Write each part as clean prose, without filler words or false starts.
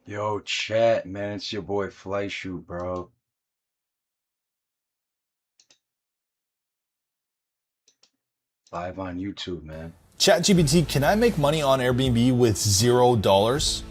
Yo, chat, man, it's your boy Flyshoot, bro. Live on YouTube, man. ChatGPT, can I make money on Airbnb with $0?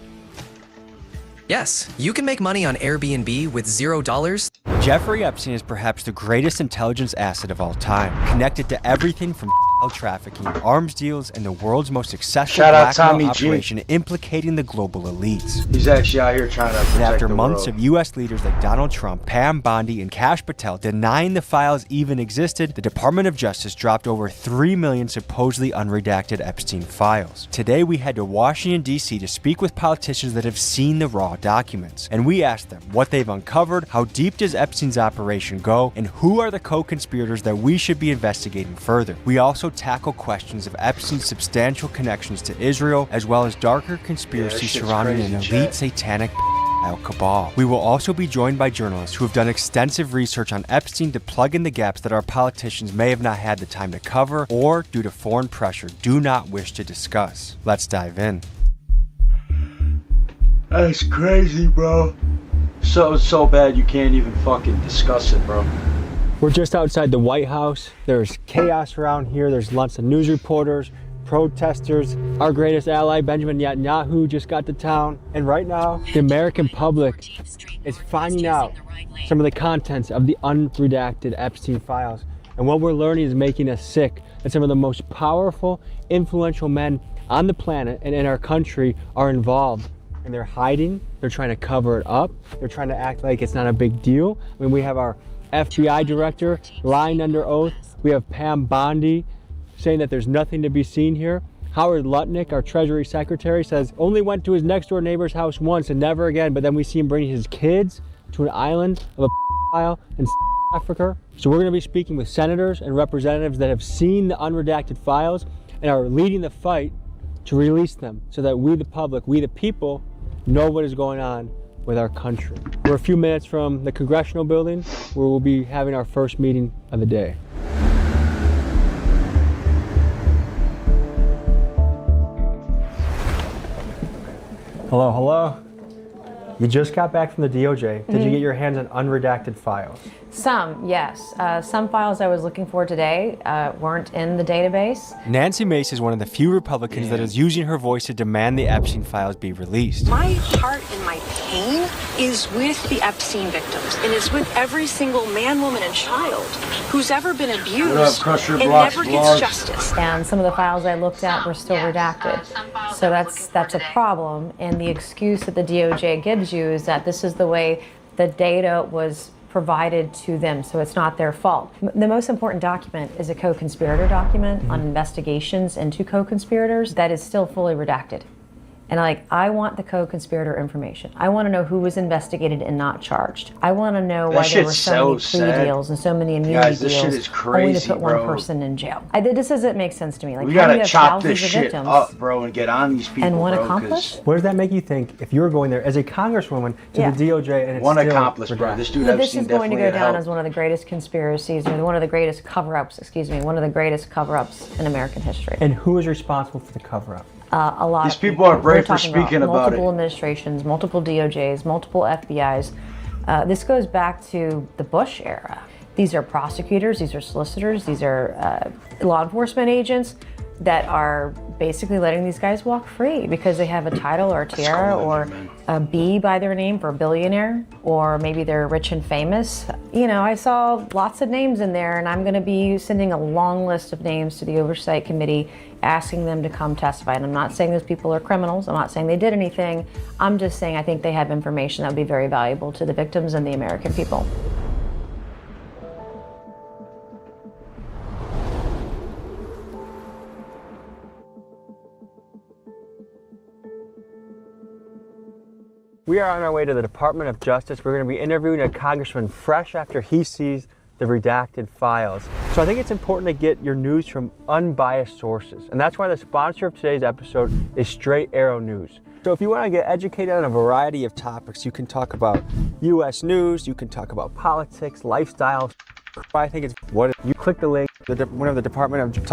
Yes, you can make money on Airbnb with $0. Jeffrey Epstein is perhaps the greatest intelligence asset of all time, connected to everything from trafficking, arms deals, and the world's most successful blackmail operation implicating the global elites. He's actually out here trying to protect And after the months world. of U.S. leaders like Donald Trump, Pam Bondi, and Kash Patel denying the files even existed, the Department of Justice dropped over 3 million supposedly unredacted Epstein files. Today, we head to Washington, D.C. to speak with politicians that have seen the raw documents. And we asked them what they've uncovered, how deep does Epstein's operation go, and who are the co-conspirators that we should be investigating further. We also tackle questions of Epstein's substantial connections to Israel, as well as darker conspiracies surrounding an elite satanic cabal. We will also be joined by journalists who have done extensive research on Epstein to plug in the gaps that our politicians may have not had the time to cover, or due to foreign pressure, do not wish to discuss. Let's dive in. That's crazy, bro. So bad you can't even fucking discuss it, bro. We're just outside the White House. There's chaos around here. There's lots of news reporters, protesters. Our greatest ally, Benjamin Netanyahu, just got to town. And right now, the American public is finding out some of the contents of the unredacted Epstein files. And what we're learning is making us sick that some of the most powerful, influential men on the planet and in our country are involved. And they're hiding, they're trying to cover it up, they're trying to act like it's not a big deal. I mean, we have our FBI director lying under oath. We have Pam Bondi saying that there's nothing to be seen here. Howard Lutnick, our Treasury Secretary, says only went to his next door neighbor's house once and never again, but then we see him bringing his kids to an island of a file in Africa. So we're going to be speaking with senators and representatives that have seen the unredacted files and are leading the fight to release them so that we, the public, we, the people, know what is going on with our country. We're a few minutes from the Congressional building where we'll be having our first meeting of the day. Hello, hello. You just got back from the DOJ. Did you get your hands on unredacted files? Some, yes. Some files I was looking for today weren't in the database. Nancy Mace is one of the few Republicans that is using her voice to demand the Epstein files be released. My heart and my pain is with the Epstein victims, and it's with every single man, woman, and child who's ever been abused and never gets justice. And some of the files I looked at were still redacted. So that's a problem. And the excuse that the DOJ gives you is that this is the way the data was provided to them, so it's not their fault. The most important document is a co-conspirator document on investigations into co-conspirators that is still fully redacted. And I want the co-conspirator information. I want to know who was investigated and not charged. I want to know why there were so many plea deals and so many immunity this shit deals is crazy, only to put bro. one person in jail. This doesn't make sense to me. We how do gotta you have chop this thousands of shit victims up, bro, and get on these people, and one bro, accomplice? What does that make you think if you were going there as a congresswoman to Yeah. the DOJ and it's one still accomplice, bro. redacted? This dude But this Epstein is going to definitely go had down help. as one of the greatest conspiracies, or one of the greatest cover-ups, one of the greatest cover-ups in American history. And who is responsible for the cover-up? A lot These of people are brave We're for talking speaking about multiple it. administrations, multiple DOJs, multiple FBIs. This goes back to the Bush era. These are prosecutors, these are solicitors, these are law enforcement agents that are basically letting these guys walk free because they have a title or a tiara or a B by their name for a billionaire, or maybe they're rich and famous. You know, I saw lots of names in there, and I'm going to be sending a long list of names to the Oversight Committee asking them to come testify. And I'm not saying those people are criminals. I'm not saying they did anything. I'm just saying I think they have information that would be very valuable to the victims and the American people. We are on our way to the Department of Justice. We're going to be interviewing a congressman fresh after he sees the redacted files. So I think it's important to get your news from unbiased sources. And that's why the sponsor of today's episode is Straight Arrow News. So if you want to get educated on a variety of topics, you can talk about U.S. news, you can talk about politics, lifestyle. I think it's what you click the link, one of the Department of Justice.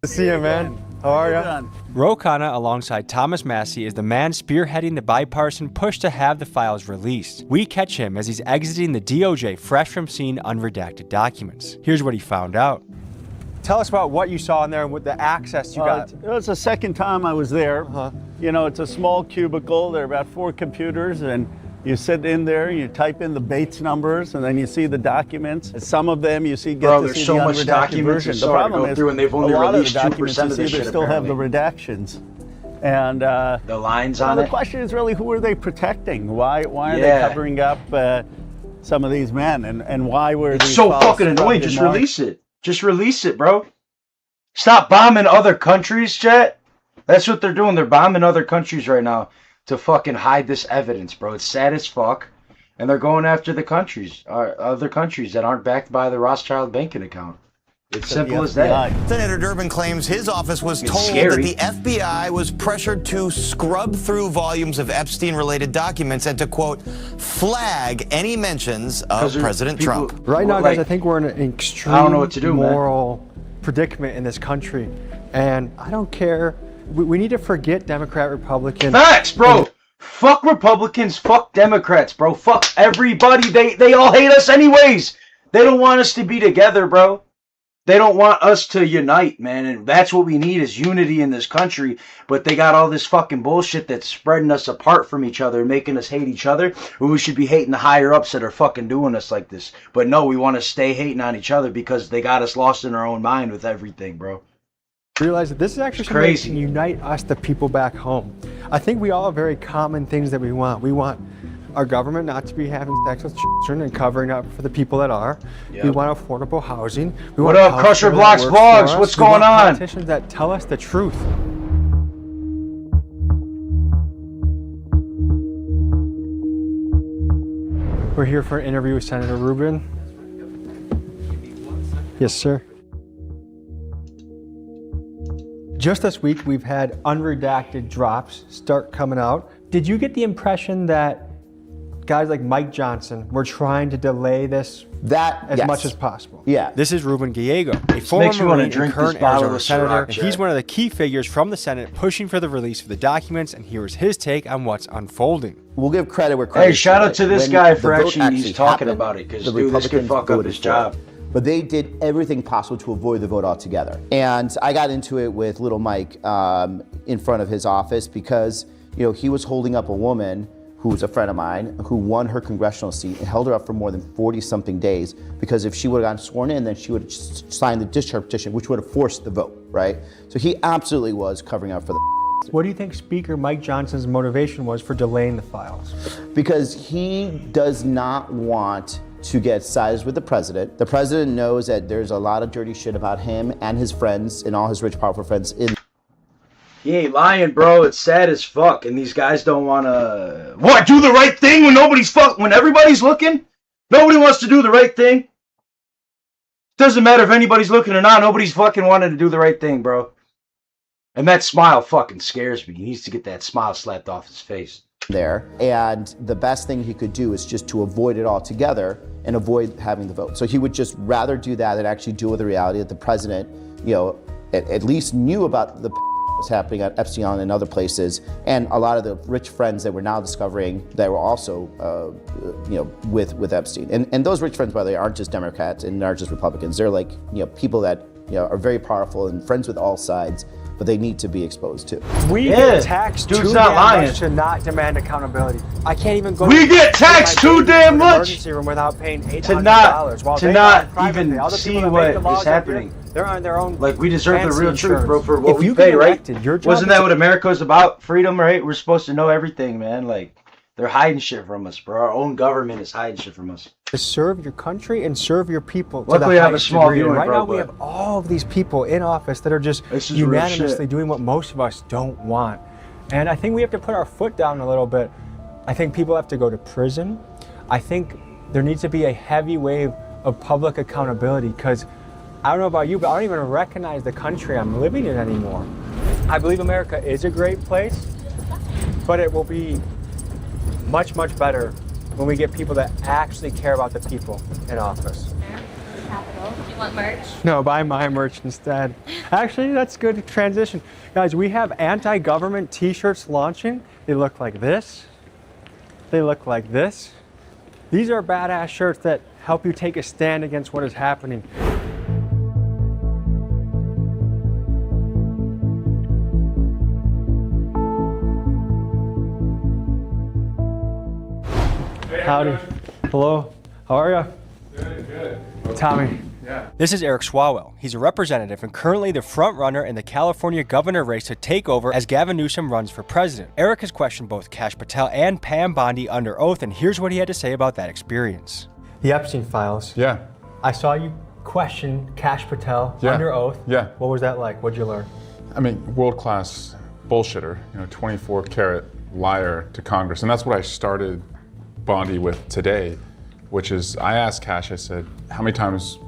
to see you, man. How are you? Ro Khanna, alongside Thomas Massie, is the man spearheading the bipartisan push to have the files released. We catch him as he's exiting the DOJ fresh from seeing unredacted documents. Here's what he found out. Tell us about what you saw in there and what the access you got. It was the second time I was there. You know, it's a small cubicle. There are about 4 computers, and you sit in there, you type in the Bates numbers, and then you see the documents. Some of them you see get to see so the much unredacted documents version. you The saw to problem go is through, and they've only a lot of the released 2% documents you of see this they shit, still have the apparently. redactions. And the lines on the it. question is really, who are they protecting? Why are they covering up some of these men, and why were It's these so files fucking annoying. kept in Just March? release it. Just release it, bro. Stop bombing other countries, Jet. That's what they're doing. They're bombing other countries right now to fucking hide this evidence, bro. It's sad as fuck. And they're going after the countries, other countries that aren't backed by the Rothschild banking account. It's simple as that. Senator Durbin claims his office was told scary. that the FBI was pressured to scrub through volumes of Epstein-related documents and to, quote, flag any mentions of President Trump. Right now, guys, I think we're in an extreme I don't know what to do, moral predicament in this country. And I don't care. We need to forget Democrat, Republican. Facts, bro. Fuck Republicans. Fuck Democrats, bro. Fuck everybody. They all hate us anyways. They don't want us to be together, bro. They don't want us to unite, man. And that's what we need is unity in this country. But they got all this fucking bullshit that's spreading us apart from each other and making us hate each other. When we should be hating the higher ups that are fucking doing us like this. But no, we want to stay hating on each other because they got us lost in our own mind with everything, bro. Realize that this is actually something that can unite us, the people back home. I think we all have very common things that we want. We want our government not to be having sex with children and covering up for the people that are. Yep. We want affordable housing. We what want up, Crusher Blocks Vlogs? What's going on? Politicians that tell us the truth. We're here for an interview with Senator Rubin. Yes, sir. Just this week, we've had unredacted drops start coming out. Did you get the impression that guys like Mike Johnson were trying to delay this as much as possible? Yeah. This is Ruben Gallego, a former Marine and current Arizona senator. He's one of the key figures from the Senate pushing for the release of the documents, and here is his take on what's unfolding. We'll give credit where credit. Hey, shout out to this guy for actually talking about it, because dude, this could fuck up his job. But they did everything possible to avoid the vote altogether. And I got into it with little Mike in front of his office because, you know, he was holding up a woman who was a friend of mine who won her congressional seat and held her up for more than 40-something days because if she would have gotten sworn in, then she would have signed the discharge petition, which would have forced the vote, right? So he absolutely was covering up for the. What do you think Speaker Mike Johnson's motivation was for delaying the files? Because he does not want to get sides with the president. The president knows that there's a lot of dirty shit about him and his friends and all his rich, powerful friends in. He ain't lying, bro. It's sad as fuck, and these guys don't want to do the right thing when everybody's looking. Nobody wants to do the right thing. Doesn't matter if anybody's looking or not. Nobody's fucking wanting to do the right thing, bro. And that smile fucking scares me. He needs to get that smile slapped off his face. There, and the best thing he could do is just to avoid it altogether and avoid having the vote. So he would just rather do that than actually deal with the reality that the president, you know, at least knew about the was happening at Epstein and other places, and a lot of the rich friends that we're now discovering that were also, you know, with Epstein. And those rich friends, by the way, aren't just Democrats and aren't just Republicans. They're like, you know, people that, you know, are very powerful and friends with all sides, but they need to be exposed too. We get taxed too damn much to not demand accountability. I can't even go. We get taxed too damn much emergency room without paying $800 to not even see what is happening. They're on their own. Like, we deserve the real truth, bro, for what if we you pay, right? Wasn't that what America's about? Freedom, right? We're supposed to know everything, man. Like, they're hiding shit from us, bro. Our own government is hiding shit from us. To serve your country and serve your people. Luckily, I have a small viewing, right bro, now, we have all of these people in office that are just unanimously doing what most of us don't want. And I think we have to put our foot down a little bit. I think people have to go to prison. I think there needs to be a heavy wave of public accountability, because I don't know about you, but I don't even recognize the country I'm living in anymore. I believe America is a great place, but it will be much, much better when we get people that actually care about the people in office. Want merch? No, buy my merch instead. Actually, that's good transition. Guys, we have anti-government t-shirts launching. They look like this. They look like this. These are badass shirts that help you take a stand against what is happening. Howdy. Hello. How are you? Good. Tommy. Yeah. This is Eric Swalwell. He's a representative and currently the front runner in the California governor race to take over as Gavin Newsom runs for president. Eric has questioned both Kash Patel and Pam Bondi under oath, and here's what he had to say about that experience. The Epstein files. Yeah. I saw you question Kash Patel under oath. Yeah. What was that like? What'd you learn? I mean, world-class bullshitter, 24-karat liar to Congress. And that's what I started Bondi with today, which is I asked Kash, I said, how many times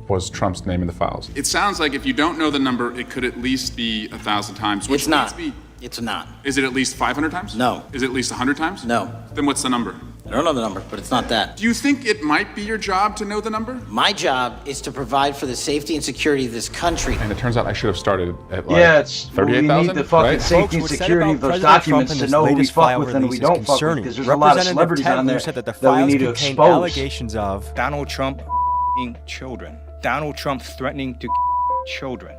was Trump's name in the files? It sounds like if you don't know the number, it could at least be 1,000 times. It's not. It's not. Is it at least 500 times? No. Is it at least 100 times? No. Then what's the number? I don't know the number, but it's not that. Do you think it might be your job to know the number? My job is to provide for the safety and security of this country. And it turns out I should have started at like it's 38,000. We need the fucking right? safety and security of those documents to know who we fuck with and who we don't fuck with, because there's a lot of celebrities on there that we need to expose. Allegations of Donald Trump children. Donald Trump threatening to children.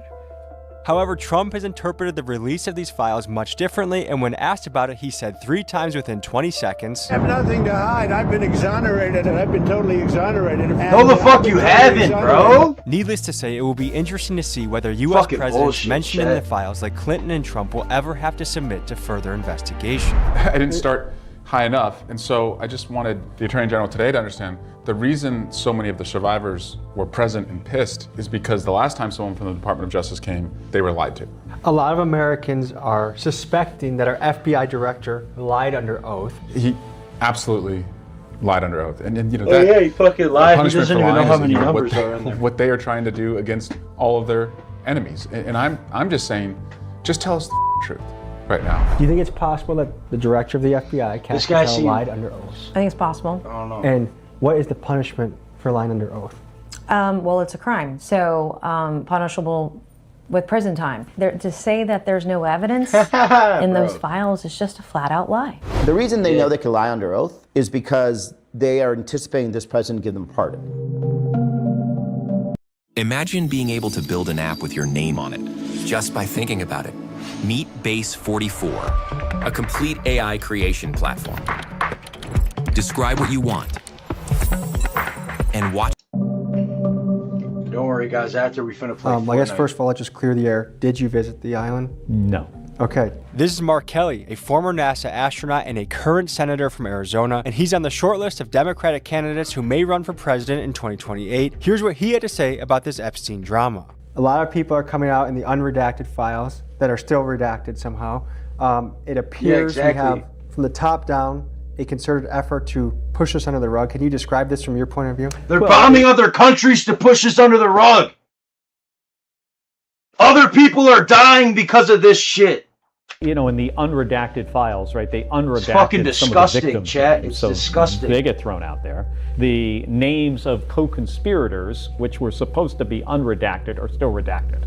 However, Trump has interpreted the release of these files much differently, and when asked about it, he said 3 times within 20 seconds, I have nothing to hide. I've been exonerated, and I've been totally exonerated. No, the fuck you haven't, bro. Needless to say, it will be interesting to see whether U.S. presidents mentioned in the files like Clinton and Trump will ever have to submit to further investigation. I didn't start high enough, and so I just wanted the Attorney General today to understand the reason so many of the survivors were present and pissed is because the last time someone from the Department of Justice came, they were lied to. A lot of Americans are suspecting that our FBI director lied under oath. He absolutely lied under oath. And that, yeah, he fucking lied. He doesn't even know how many numbers are in there. What they are trying to do against all of their enemies. And I'm just saying, just tell us the truth right now. Do you think it's possible that the director of the FBI, Kash Patel, lied under oath? I think it's possible. I don't know. And what is the punishment for lying under oath? Well, it's a crime, so punishable with prison time. To say that there's no evidence in those files is just a flat-out lie. The reason they know they can lie under oath is because they are anticipating this president give them a pardon. Imagine being able to build an app with your name on it, just by thinking about it. Meet Base 44, a complete AI creation platform. Describe what you want, and watch. Don't worry, guys. After we finna play I guess first of all, let's just clear the air. Did you visit the island? No. Okay. This is Mark Kelly, a former NASA astronaut and a current senator from Arizona, and he's on the short list of Democratic candidates who may run for president in 2028. Here's what he had to say about this Epstein drama. A lot of people are coming out in the unredacted files that are still redacted somehow. It appears we have, from the top down, a concerted effort to push us under the rug. Can you describe this from your point of view? They're bombing other countries to push us under the rug. Other people are dying because of this shit. In the unredacted files, right? They unredacted it's fucking disgusting, some of the victims' chat. names, It's so disgusting. They get thrown out there. The names of co-conspirators, which were supposed to be unredacted, are still redacted.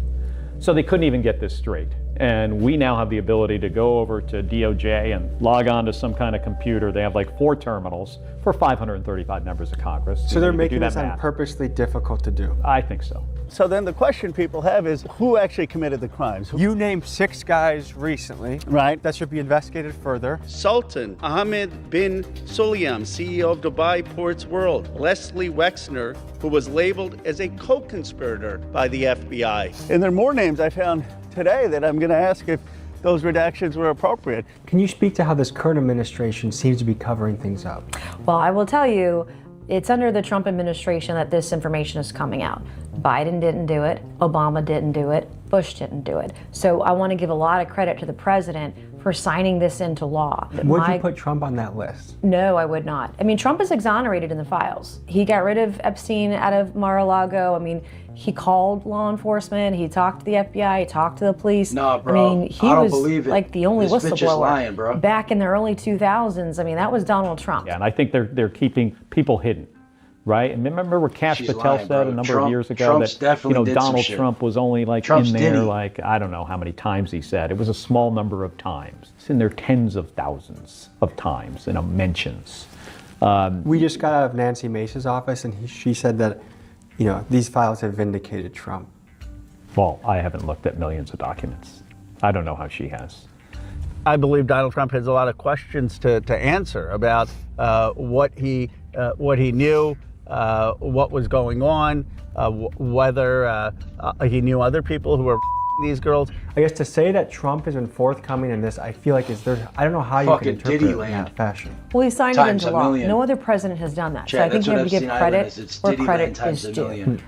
So they couldn't even get this straight. And we now have the ability to go over to DOJ and log on to some kind of computer. They have like 4 terminals for 535 members of Congress. So they're making this purposely difficult to do? I think so. So then the question people have is, who actually committed the crimes? You named 6 guys recently. Right. That should be investigated further. Sultan Ahmed bin Sulayem, CEO of Dubai Ports World. Leslie Wexner, who was labeled as a co-conspirator by the FBI. And there are more names I found today that I'm going to ask if those redactions were appropriate. Can you speak to how this current administration seems to be covering things up? Well, I will tell you, it's under the Trump administration that this information is coming out. Biden didn't do it, Obama didn't do it, Bush didn't do it. So I want to give a lot of credit to the president for signing this into law. Would you put Trump on that list? No, I would not. I mean, Trump is exonerated in the files. He got rid of Epstein out of Mar-a-Lago. I mean, he called law enforcement, he talked to the FBI, he talked to the police. Nah, bro. I mean, he I don't was believe it. like the only This bitch is whistleblower lying, bro. back in the early 2000s. I mean, that was Donald Trump. Yeah, and I think they're keeping people hidden. right? And remember what Kash She's Patel lying, said bro. a number Trump- of years ago Trump's that definitely did some Donald shit. Trump was only like Trump's in there diddy. like, I don't know how many times he said. It was a small number of times. It's in there tens of thousands of times in mentions. We just got out of Nancy Mace's office, and she said that, you know, these files have vindicated Trump. Well, I haven't looked at millions of documents. I don't know how she has. I believe Donald Trump has a lot of questions to answer about what he knew, what was going on, whether he knew other people who were these girls. I guess to say that Trump has been forthcoming in this, I feel like I don't know how you can Fucking interpret Diddy it in land. that fashion. Well, he signed it Times into a law. million. No other president has done that. Chad, so I think that's you what have to give Epstein Island credit is. It's where Diddy credit land times is a due. million.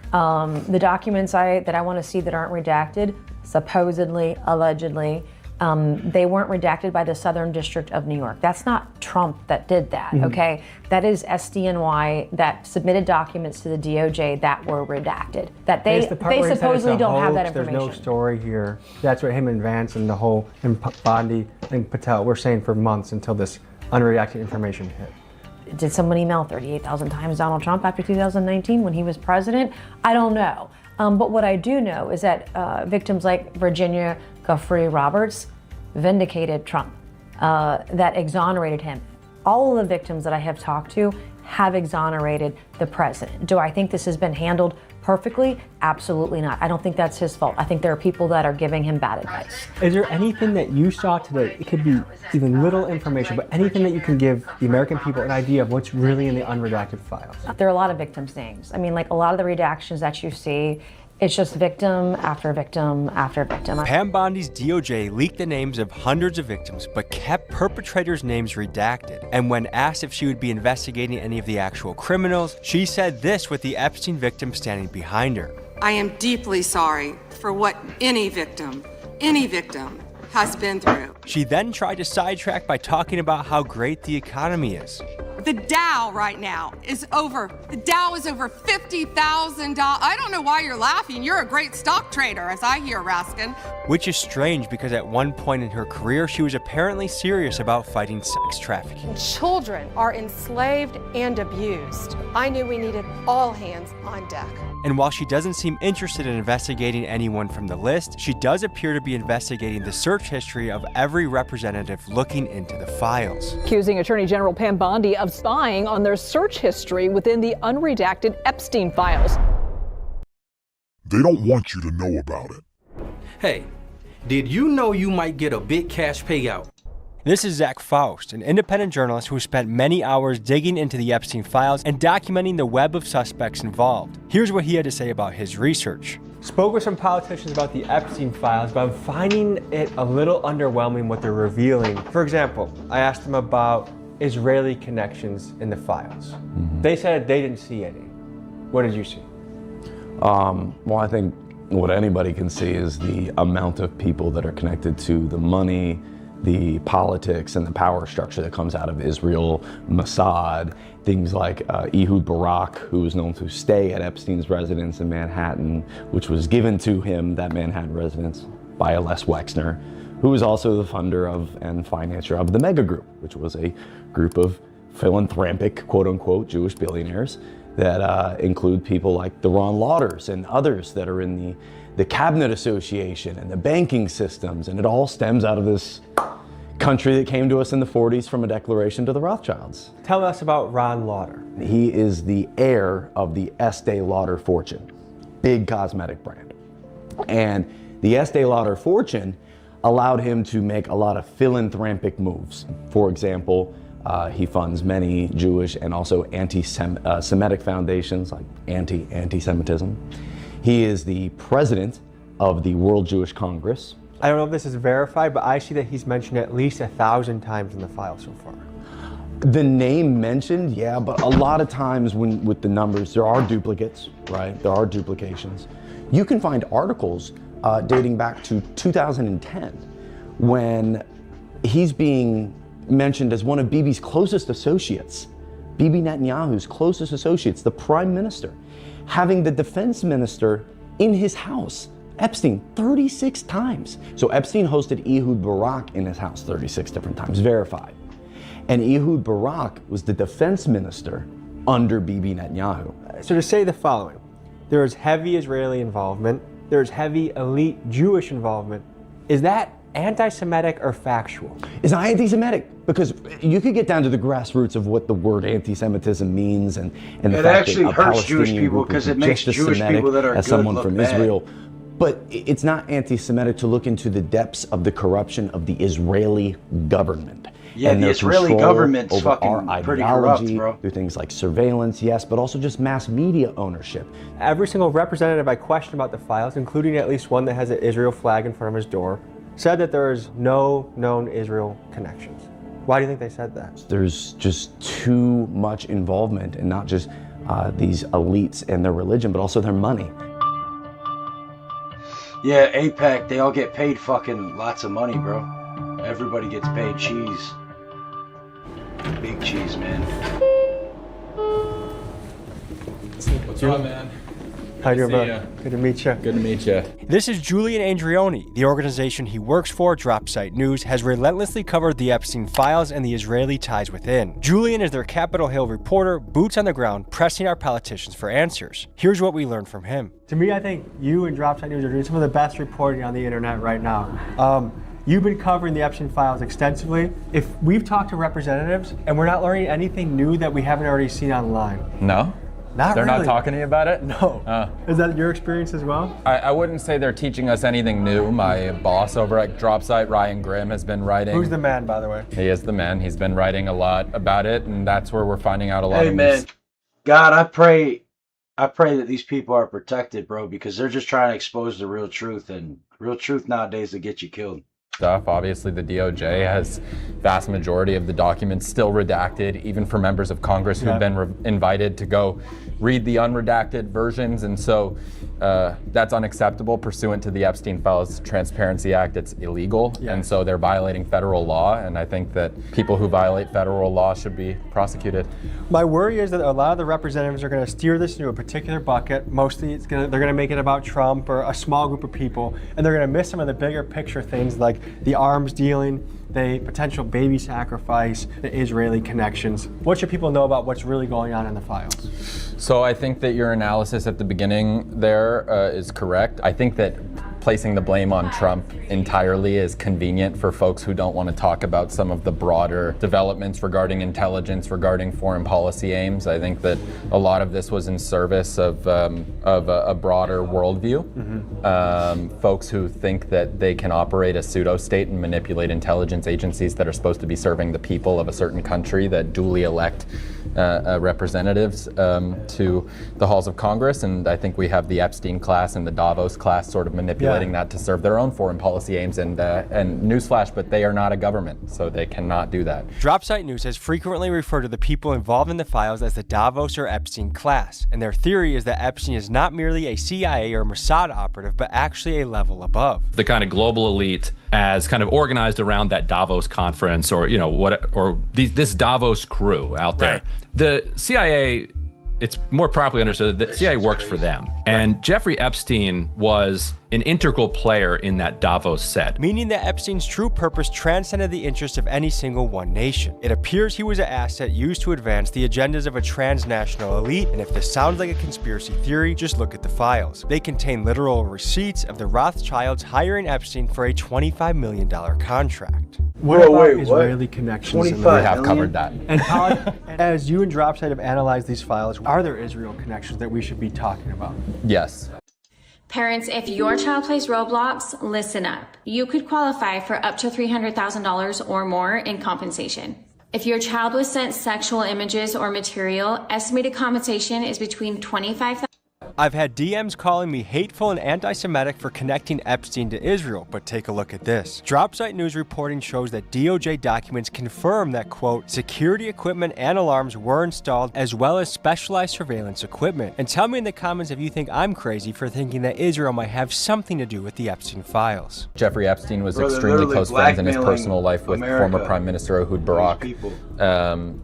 The documents that I want to see that aren't redacted, supposedly, allegedly, they weren't redacted by the Southern District of New York. That's not Trump that did that, okay? That is SDNY that submitted documents to the DOJ that were redacted. That they It's the part where he said it's supposedly a don't have that hoax, information. There's no story here. That's what him and Vance and the whole, and Bondi and Patel were saying for months until this unredacted information hit. Did someone email 38,000 times Donald Trump after 2019 when he was president? I don't know. But what I do know is that victims like Virginia Giuffre Roberts vindicated Trump, that exonerated him. All of the victims that I have talked to have exonerated the president. Do I think this has been handled perfectly? Absolutely not. I don't think that's his fault. I think there are people that are giving him bad advice. Is there anything that you saw today, it could be even little information, but anything that you can give the American people an idea of what's really in the unredacted files? There are a lot of victims' names. I mean, like a lot of the redactions that you see, it's just victim after victim after victim. Pam Bondi's DOJ leaked the names of hundreds of victims, but kept perpetrators' names redacted. And when asked if she would be investigating any of the actual criminals, she said this with the Epstein victim standing behind her. I am deeply sorry for what any victim has been through. She then tried to sidetrack by talking about how great the economy is. The Dow right now is over $50,000. I don't know why you're laughing. You're a great stock trader, as I hear, Raskin. Which is strange because at one point in her career, she was apparently serious about fighting sex trafficking. Children are enslaved and abused. I knew we needed all hands on deck. And while she doesn't seem interested in investigating anyone from the list, she does appear to be investigating the search history of every representative looking into the files. Accusing Attorney General Pam Bondi of spying on their search history within the unredacted Epstein files. They don't want you to know about it. Hey, did you know you might get a big cash payout? This is Zach Faust, an independent journalist who spent many hours digging into the Epstein files and documenting the web of suspects involved. Here's what he had to say about his research. Spoke with some politicians about the Epstein files, but I'm finding it a little underwhelming what they're revealing. For example, I asked them about Israeli connections in the files. They said they didn't see any. What did you see? Well, I think what anybody can see is the amount of people that are connected to the money, the politics, and the power structure that comes out of Israel, Mossad, things like Ehud Barak, who was known to stay at Epstein's residence in Manhattan, which was given to him, that Manhattan residence, by Les Wexner, who was also the funder of and financer of the Mega Group, which was a group of philanthropic, quote-unquote, Jewish billionaires that include people like the Ron Lauders and others that are in the Cabinet Association and the banking systems, and it all stems out of this country that came to us in the 40s from a declaration to the Rothschilds. Tell us about Ron Lauder. He is the heir of the Estee Lauder fortune, big cosmetic brand. And the Estee Lauder fortune allowed him to make a lot of philanthropic moves. For example, he funds many Jewish and also anti-Semitic foundations like anti-Semitism. He is the president of the World Jewish Congress. I don't know if this is verified, but I see that he's mentioned at least 1,000 times in the file so far. The name mentioned, yeah, but a lot of times with the numbers, there are duplicates, right? There are duplications. You can find articles dating back to 2010 when he's being mentioned as one of Bibi's closest associates, Bibi Netanyahu's closest associates, the prime minister, having the defense minister in his house, Epstein, 36 times. So Epstein hosted Ehud Barak in his house 36 different times, verified. And Ehud Barak was the defense minister under Bibi Netanyahu. So to say the following, there is heavy Israeli involvement, there is heavy elite Jewish involvement. Is that anti-Semitic or factual? It's not anti-Semitic, because you could get down to the grassroots of what the word anti-Semitism means, and the It fact actually that a hurts Jewish Palestinian people group because would it be makes just as Jewish Semitic people that are as good someone look from bad. Israel. But it's not anti-Semitic to look into the depths of the corruption of the Israeli government. Yeah, and the their Israeli control government's over fucking our pretty corrupt, ideology, bro. through things like surveillance, yes, but also just mass media ownership. Every single representative I questioned about the files, including at least one that has an Israel flag in front of his door, said that there is no known Israel connections. Why do you think they said that? There's just too much involvement, and not just these elites and their religion, but also their money. Yeah, AIPAC, they all get paid fucking lots of money, bro. Everybody gets paid cheese. Big cheese, man. What's up, man? How you doing, see bro? ya. Good to meet you. Good to meet you. This is Julian Andrioni. The organization he works for, Dropsite News, has relentlessly covered the Epstein files and the Israeli ties within. Julian is their Capitol Hill reporter, boots on the ground, pressing our politicians for answers. Here's what we learned from him. To me, I think you and Dropsite News are doing some of the best reporting on the internet right now. You've been covering the Epstein files extensively. If we've talked to representatives and we're not learning anything new that we haven't already seen online. No? Not They're really. not talking to you about it? No. Is that your experience as well? I wouldn't say they're teaching us anything new. My boss over at Dropsite, Ryan Grimm, has been writing. Who's the man, by the way? He is the man. He's been writing a lot about it, and that's where we're finding out a lot Hey, of man. news. God, I pray that these people are protected, bro, because they're just trying to expose the real truth, and real truth nowadays will get you killed. Stuff. Obviously, the DOJ has vast majority of the documents still redacted, even for members of Congress who've been invited to go read the unredacted versions, and so that's unacceptable pursuant to the Epstein Files Transparency Act. It's illegal, and so they're violating federal law, and I think that people who violate federal law should be prosecuted. My worry is that a lot of the representatives are going to steer this into a particular bucket. Mostly, they're going to make it about Trump or a small group of people, and they're going to miss some of the bigger picture things like the arms dealing, the potential baby sacrifice, the Israeli connections. What should people know about what's really going on in the files? So I think that your analysis at the beginning there is correct. I think that placing the blame on Trump entirely is convenient for folks who don't want to talk about some of the broader developments regarding intelligence, regarding foreign policy aims. I think that a lot of this was in service of a broader worldview. Folks who think that they can operate a pseudo-state and manipulate intelligence agencies that are supposed to be serving the people of a certain country that duly elect representatives to the halls of Congress, and I think we have the Epstein class and the Davos class sort of manipulating that to serve their own foreign policy aims. And newsflash, but they are not a government, so they cannot do that. Dropsite News has frequently referred to the people involved in the files as the Davos or Epstein class, and their theory is that Epstein is not merely a CIA or Mossad operative, but actually a level above. The kind of global elite as kind of organized around that Davos conference, or this Davos crew out there. Right. The CIA, it's more properly understood that the CIA works for them. And Jeffrey Epstein was an integral player in that Davos set. Meaning that Epstein's true purpose transcended the interests of any single one nation. It appears he was an asset used to advance the agendas of a transnational elite, and if this sounds like a conspiracy theory, just look at the files. They contain literal receipts of the Rothschilds hiring Epstein for a $25 million contract. What about Israeli connections? We have covered that. And how, as you and Dropsite have analyzed these files, are there Israel connections that we should be talking about? Yes. Parents, if your child plays Roblox, listen up. You could qualify for up to $300,000 or more in compensation. If your child was sent sexual images or material, estimated compensation is between $25,000. I've had DMs calling me hateful and anti-Semitic for connecting Epstein to Israel, but take a look at this. Dropsite News reporting shows that DOJ documents confirm that, quote, security equipment and alarms were installed, as well as specialized surveillance equipment. And tell me in the comments if you think I'm crazy for thinking that Israel might have something to do with the Epstein files. Jeffrey Epstein was extremely close friends in his personal life with former Prime Minister Ehud Barak.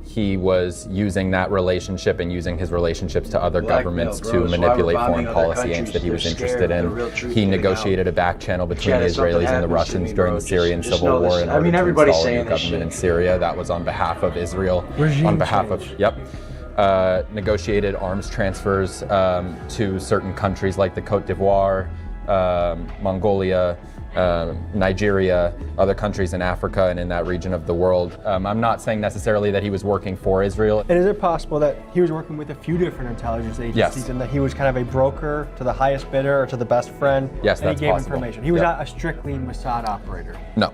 He was using that relationship and using his relationships to other governments to manipulate foreign policy aims that he was interested in. He negotiated a back channel between the Israelis and the Russians during the Syrian civil war in order to install a new government in Syria. That was on behalf of Israel, on behalf of negotiated arms transfers to certain countries like the Côte d'Ivoire, Mongolia, Nigeria, other countries in Africa and in that region of the world. I'm not saying necessarily that he was working for Israel. And is it possible that he was working with a few different intelligence agencies and that he was kind of a broker to the highest bidder or to the best friend? Yes, and that's he gave possible. information. He was not a strictly Mossad operator. No.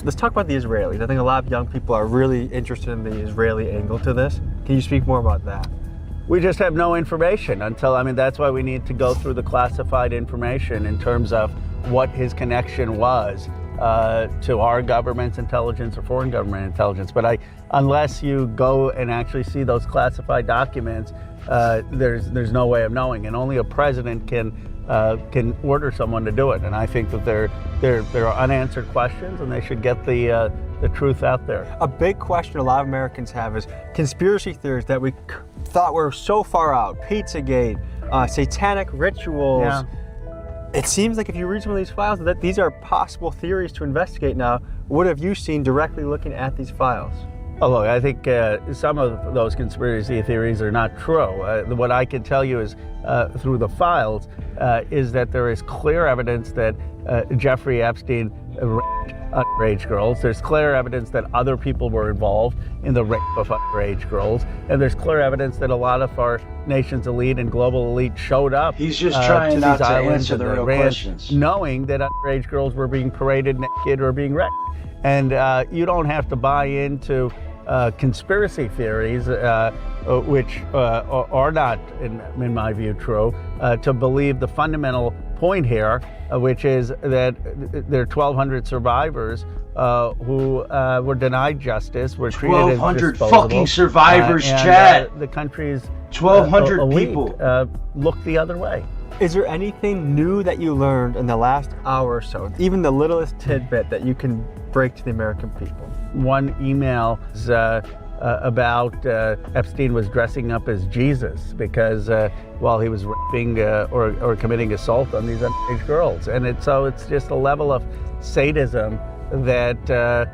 Let's talk about the Israelis. I think a lot of young people are really interested in the Israeli angle to this. Can you speak more about that? We just have no information until, that's why we need to go through the classified information in terms of what his connection was to our government's intelligence or foreign government intelligence. But unless you go and actually see those classified documents, there's no way of knowing, and only a president can order someone to do it. And I think that there are unanswered questions, and they should get the truth out there. A big question a lot of Americans have is conspiracy theories that we thought were so far out. Pizzagate, satanic rituals. Yeah. It seems like if you read some of these files that these are possible theories to investigate now. What have you seen directly looking at these files? Oh, look, I think some of those conspiracy theories are not true. What I can tell you is, through the files, is that there is clear evidence that Jeffrey Epstein raped underage girls. There's clear evidence that other people were involved in the rape of underage girls. And there's clear evidence that a lot of our nation's elite and global elite showed up. He's just trying to not these to islands answer the and real ran, questions. knowing that underage girls were being paraded naked or being raped. And you don't have to buy into conspiracy theories, which are not, in my view, true, to believe the fundamental point here, which is that there are 1,200 survivors who were denied justice, were treated as 1,200 disposable, fucking survivors, and, Chad. The country's 1,200 elite, people look the other way. Is there anything new that you learned in the last hour or so, even the littlest tidbit that you can break to the American people? One email is about Epstein was dressing up as Jesus because while he was raping or committing assault on these underage girls. And it's just a level of sadism that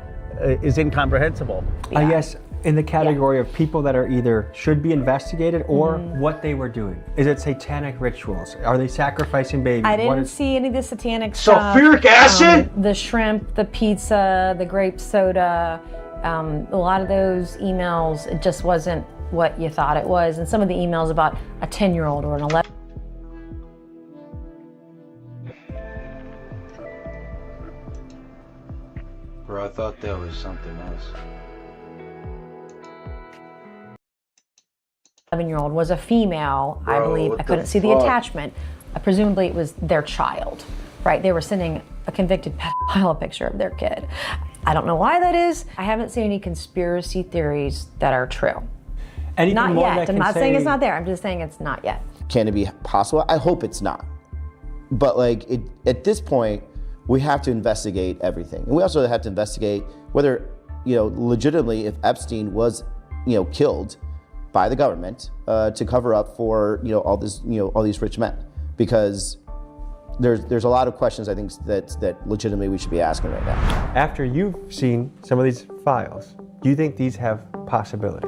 is incomprehensible. I guess in the category of people that are either should be investigated or what they were doing. Is it satanic rituals? Are they sacrificing babies? I didn't see any of the satanic stuff. Sulfuric acid? The shrimp, the pizza, the grape soda, a lot of those emails, it just wasn't what you thought it was. And some of the emails about a 10-year-old or an 11. Bro, I thought that was something else. 11-year-old was a female, I Bro, believe. what I couldn't the see the fuck? attachment. Presumably it was their child, right? They were sending a convicted pedophile a picture of their kid. I don't know why that is. I haven't seen any conspiracy theories that are true. Anything Not more yet. that I'm can not saying it's say- not there. I'm just saying it's not yet. Can it be possible? I hope it's not. But at this point, we have to investigate everything. And we also have to investigate whether, legitimately, if Epstein was, killed by the government to cover up for, all these rich men. Because there's a lot of questions I think that legitimately we should be asking right now. After you've seen some of these files, do you think these have possibility?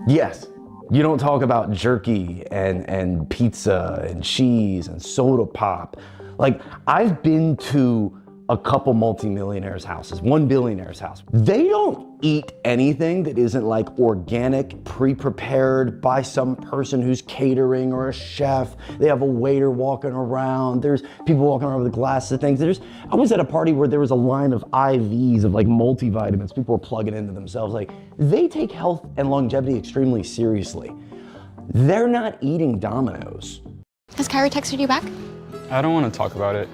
Yes. You don't talk about jerky and pizza and cheese and soda pop. Like, I've been to a couple multimillionaires' houses, one billionaire's house. They don't eat anything that isn't like organic, pre-prepared by some person who's catering or a chef. They have a waiter walking around. There's people walking around with glasses of things. I was at a party where there was a line of IVs of like multivitamins. People were plugging into themselves. Like, they take health and longevity extremely seriously. They're not eating Domino's. Has Kyrie texted you back? I don't want to talk about it.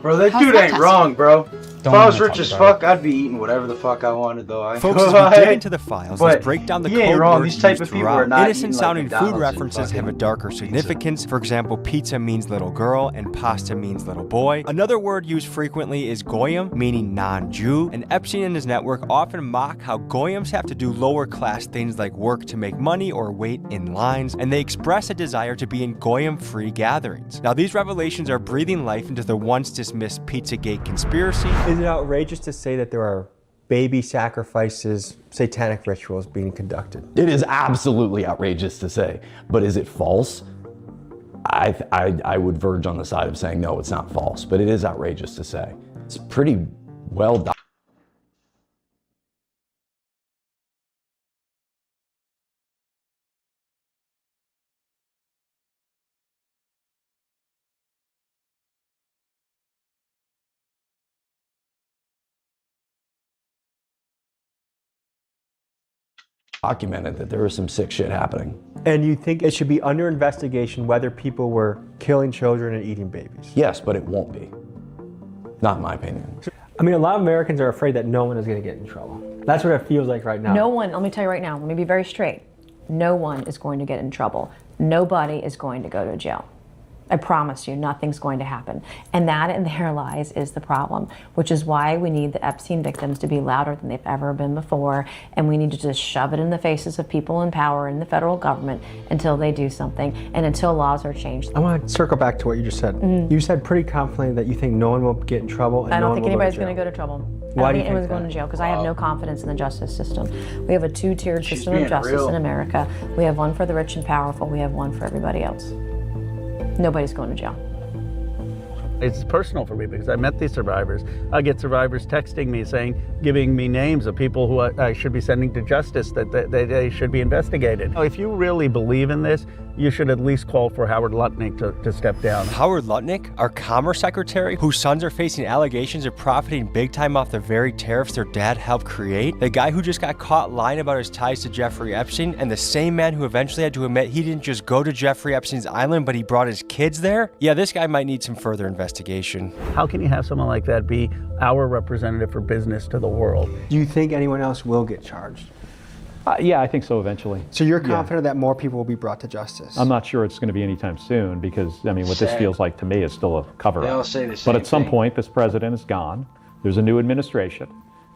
Bro, that How's dude that ain't test? wrong, bro. If Don't I was wanna rich talk as about fuck, I'd be eating whatever the fuck I wanted, though. Folks, as we dig into the files, let's break down the he ain't code wrong. words These type used of people are throughout. not Innocent-sounding eating like food McDonald's and references have a fucking darker significance. For example, pizza means little girl and pasta means little boy. Another word used frequently is goyim, meaning non-Jew. And Epstein and his network often mock how goyims have to do lower-class things like work to make money or wait in lines, and they express a desire to be in goyim-free gatherings. Now, these revelations are breathing life into the once dismissed Pizzagate conspiracy. Is it outrageous to say that there are baby sacrifices, satanic rituals being conducted. It is absolutely outrageous to say, but is it false? I would verge on the side of saying no, it's not false, but it is outrageous to say. It's pretty well done. Documented that there was some sick shit happening. And you think it should be under investigation whether people were killing children and eating babies? Yes, but it won't be. Not in my opinion. I mean, a lot of Americans are afraid that no one is going to get in trouble. That's what it feels like right now. No one, let me tell you right now, let me be very straight. No one is going to get in trouble. Nobody is going to go to jail. I promise you, nothing's going to happen. And that in their lies is the problem, which is why we need the Epstein victims to be louder than they've ever been before. And we need to just shove it in the faces of people in power in the federal government until they do something and until laws are changed. I want to circle back to what you just said. You said pretty confidently that you think no one will get in trouble. And I don't no think one will anybody's go to going to jail. go to trouble. Why I do don't you think anyone's think going that? to jail because I have no confidence in the justice system. We have a two-tiered system being of justice real. in America. We have one for the rich and powerful. We have one for everybody else. Nobody's going to jail. It's personal for me because I met these survivors. I get survivors texting me saying, giving me names of people who I should be sending to justice, that they should be investigated. If you really believe in this, you should at least call for Howard Lutnick to step down. Howard Lutnick, our Commerce Secretary, whose sons are facing allegations of profiting big time off the very tariffs their dad helped create, the guy who just got caught lying about his ties to Jeffrey Epstein, and the same man who eventually had to admit he didn't just go to Jeffrey Epstein's island, but he brought his kids there? Yeah, this guy might need some further investigation. How can you have someone like that be our representative for business to the world? Do you think anyone else will get charged? Yeah, I think so eventually. So you're confident that more people will be brought to justice? I'm not sure it's going to be anytime soon because, I mean, what this feels like to me is still a cover-up. They all say the same But at some thing. point, this president is gone. There's a new administration.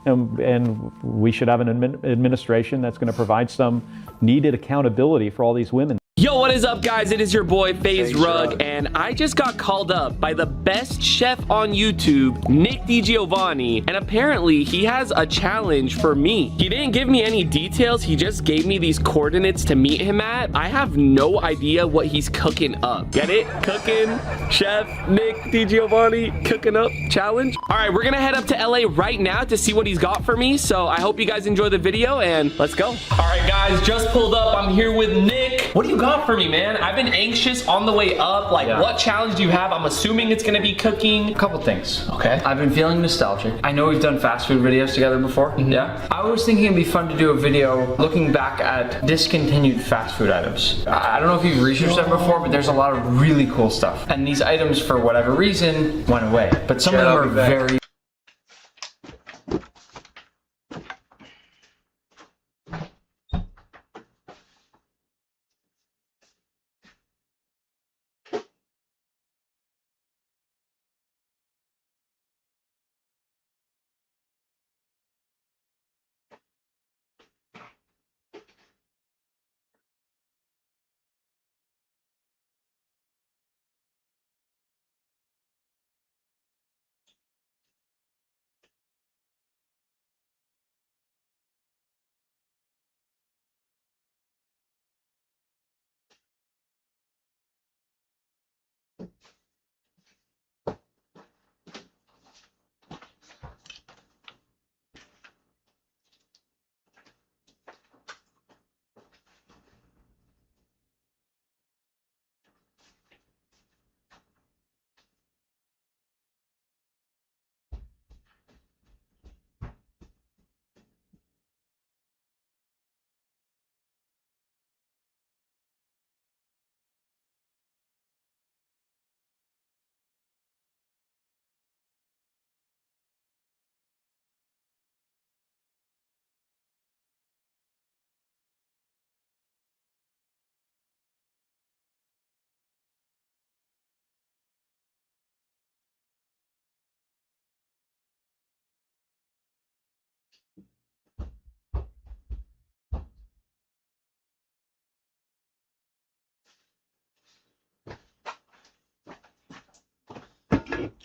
And we should have an administration that's going to provide some needed accountability for all these women. Yo, what is up, guys? It is your boy FaZe Rug, and I just got called up by the best chef on YouTube, Nick DiGiovanni, and apparently he has a challenge for me. He didn't give me any details, he just gave me these coordinates to meet him at. I have no idea what he's cooking up. Get it? Cooking, Chef Nick DiGiovanni, cooking up challenge. All right, we're gonna head up to LA right now to see what he's got for me, so I hope you guys enjoy the video, and let's go. All right, guys, just pulled up. I'm here with Nick. What do you got for me, man? I've been anxious on the way up. Like, what challenge do you have? I'm assuming it's gonna be cooking. A couple things. Okay. I've been feeling nostalgic. I know we've done fast food videos together before. Yeah. I was thinking it'd be fun to do a video looking back at discontinued fast food items. I don't know if you've researched them before, but there's a lot of really cool stuff. And these items, for whatever reason, went away. But some of them are very...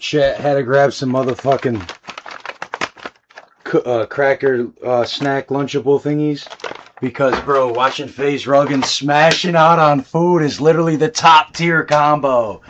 Chet had to grab some motherfucking cracker snack Lunchable thingies. Because, bro, watching FaZe Rug and smashing out on food is literally the top tier combo.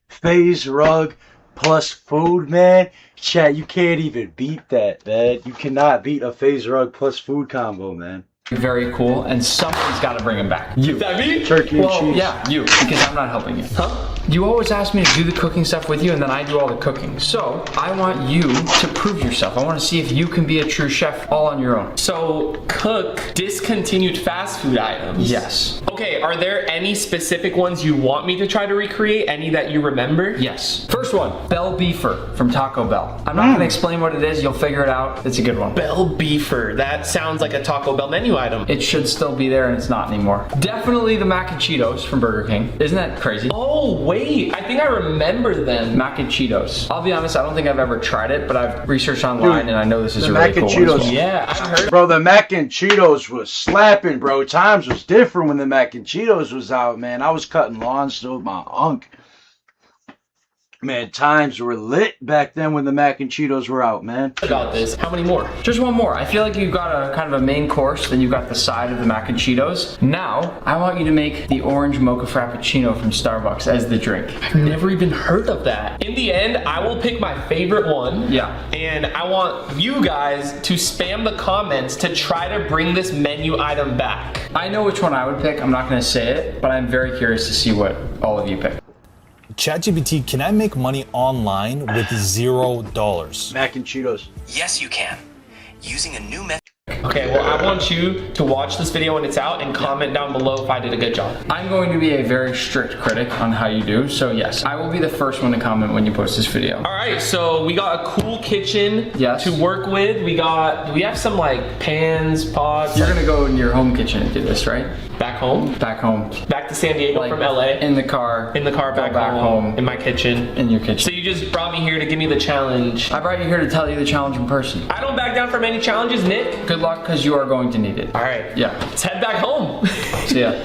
FaZe Rug plus food, man. Chat, you can't even beat that, man. You cannot beat a FaZe Rug plus food combo, man. Very cool, and someone's got to bring him back. You. That me? Turkey and cheese. Yeah, you, because I'm not helping you. Huh? You always ask me to do the cooking stuff with you, and then I do all the cooking. So, I want you to prove yourself. I want to see if you can be a true chef all on your own. So, cook discontinued fast food items? Yes. Okay, are there any specific ones you want me to try to recreate? Any that you remember? Yes. First one, Bell Beefer from Taco Bell. I'm not going to explain what it is. You'll figure it out. It's a good one. Bell Beefer. That sounds like a Taco Bell menu item. It should still be there, and it's not anymore. Definitely the mac and Cheetos from Burger King. Isn't that crazy? Oh, wait. I think I remember them. Mac and Cheetos. I'll be honest, I don't think I've ever tried it, but I've researched online, and I know this is a really cool one. The mac and Cheetos. Yeah, I've heard. Bro, the mac and Cheetos was slapping, bro. Times was different when the mac and Cheetos was out, man. I was cutting lawns still with my unk. Man, times were lit back then when the mac and Cheetos were out, man. About this. How many more? Just one more. I feel like you've got a kind of a main course, then you've got the side of the mac and Cheetos. Now, I want you to make the orange mocha frappuccino from Starbucks as the drink. I've never even heard of that. In the end, I will pick my favorite one. Yeah. And I want you guys to spam the comments to try to bring this menu item back. I know which one I would pick. I'm not going to say it, but I'm very curious to see what all of you pick. ChatGPT, can I make money online with $0? Mac and Cheetos. Yes, you can. Using a new method. Okay, well, I want you to watch this video when it's out and comment down below if I did a good job. I'm going to be a very strict critic on how you do, so yes, I will be the first one to comment when you post this video. All right, so we got a cool kitchen to work with. We have some like pans, pots. You're gonna go in your home kitchen and do this, right? Back home? Back home. Back to San Diego from LA? In the car. In the car, back home. In my kitchen. In your kitchen. So you just brought me here to give me the challenge. I brought you here to tell you the challenge in person. I don't back down from any challenges, Nick. Good luck, because you are going to need it. All right. Yeah. Let's head back home. See ya.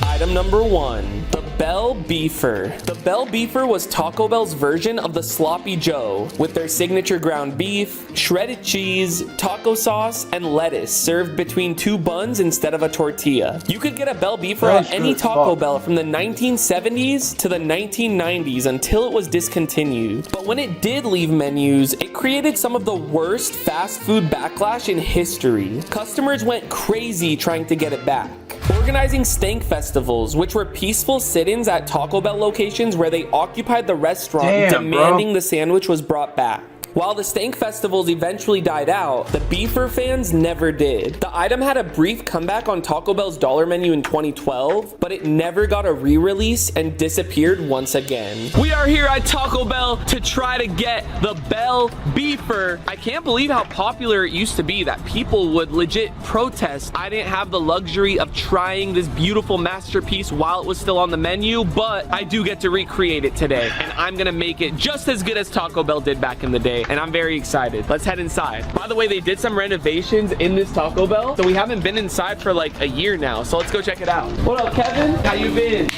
Item number 1, the Bell Beefer. The Bell Beefer was Taco Bell's version of the Sloppy Joe, with their signature ground beef, shredded cheese, taco sauce, and lettuce served between 2 buns instead of a tortilla. You could get a Bell Beefer at any Taco Bell from the 1970s to the 1990s until it was discontinued. But when it did leave menus, it created some of the worst fast food backlash in history. Customers went crazy trying to get it back, organizing stank festivals, which were peaceful sit-ins at Taco Bell locations where they occupied the restaurant, demanding the sandwich was brought back. While the stank festivals eventually died out, the Beefer fans never did. The item had a brief comeback on Taco Bell's dollar menu in 2012, but it never got a re-release and disappeared once again. We are here at Taco Bell to try to get the Bell Beefer. I can't believe how popular it used to be, that people would legit protest. I didn't have the luxury of trying this beautiful masterpiece while it was still on the menu, but I do get to recreate it today, and I'm gonna make it just as good as Taco Bell did back in the day. And I'm very excited. Let's head inside. By the way, they did some renovations in this Taco Bell, so we haven't been inside for like a year now. So let's go check it out. What up, Kevin? How you been?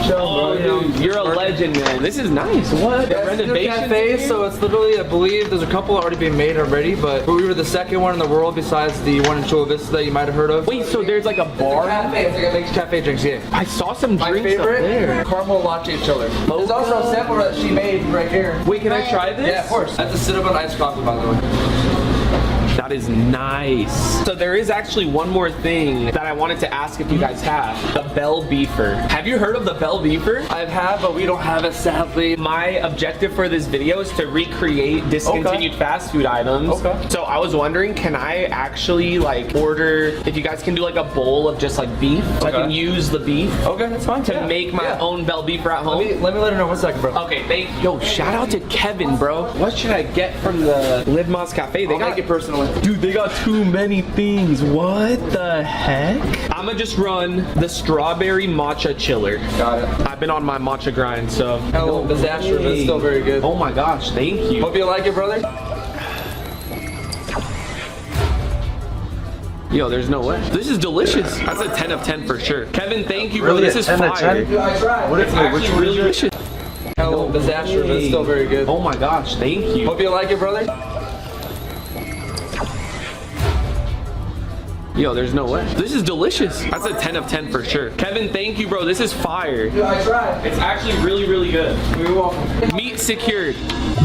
Oh, dude, you're a legend, man. This is nice. What? Yeah, it's a new cafe, so it's literally, I believe, there's a couple already being made already, but we were the second one in the world besides the one in Chula Vista that you might have heard of. Wait, so there's like a bar? It's like a makes cafe drinks, yeah. I saw some My drinks favorite, up there. caramel latte chiller. There's also a sample that she made right here. Wait, can I try this? Yeah, of course. That's a cinnamon iced coffee, by the way. That is nice. So there is actually one more thing that I wanted to ask if you guys have. The Bell Beefer. Have you heard of the Bell Beefer? I have, but we don't have it, sadly. My objective for this video is to recreate discontinued fast food items. Okay. So I was wondering, can I actually like order, if you guys can do like a bowl of just like beef, so I can use the beef. Okay, that's fine. To make my own Bell Beefer at home. Let me let her know 1 second, bro. Okay, thank you. Yo, shout out to Kevin, bro. What should I get from the Live Moss Cafe? They got make it personally. Dude, they got too many things. What the heck? I'ma just run the strawberry matcha chiller. Got it. I've been on my matcha grind, so. Hello, disaster, but it's still very good. Oh my gosh, thank you. Hope you like it, brother. Yo, there's no way. This is delicious. That's a 10 of 10 for sure. Kevin, thank you, bro. This is fire. Dude, I tried. What is it? Which one is delicious? Hello, disaster, but it's still very good. Oh my gosh, thank you. Hope you like it, brother. Yo, there's no way. This is delicious. That's a 10 of 10 for sure. Kevin, thank you, bro. This is fire. Dude, I tried. It's actually really, really good. You're welcome. Meat secured.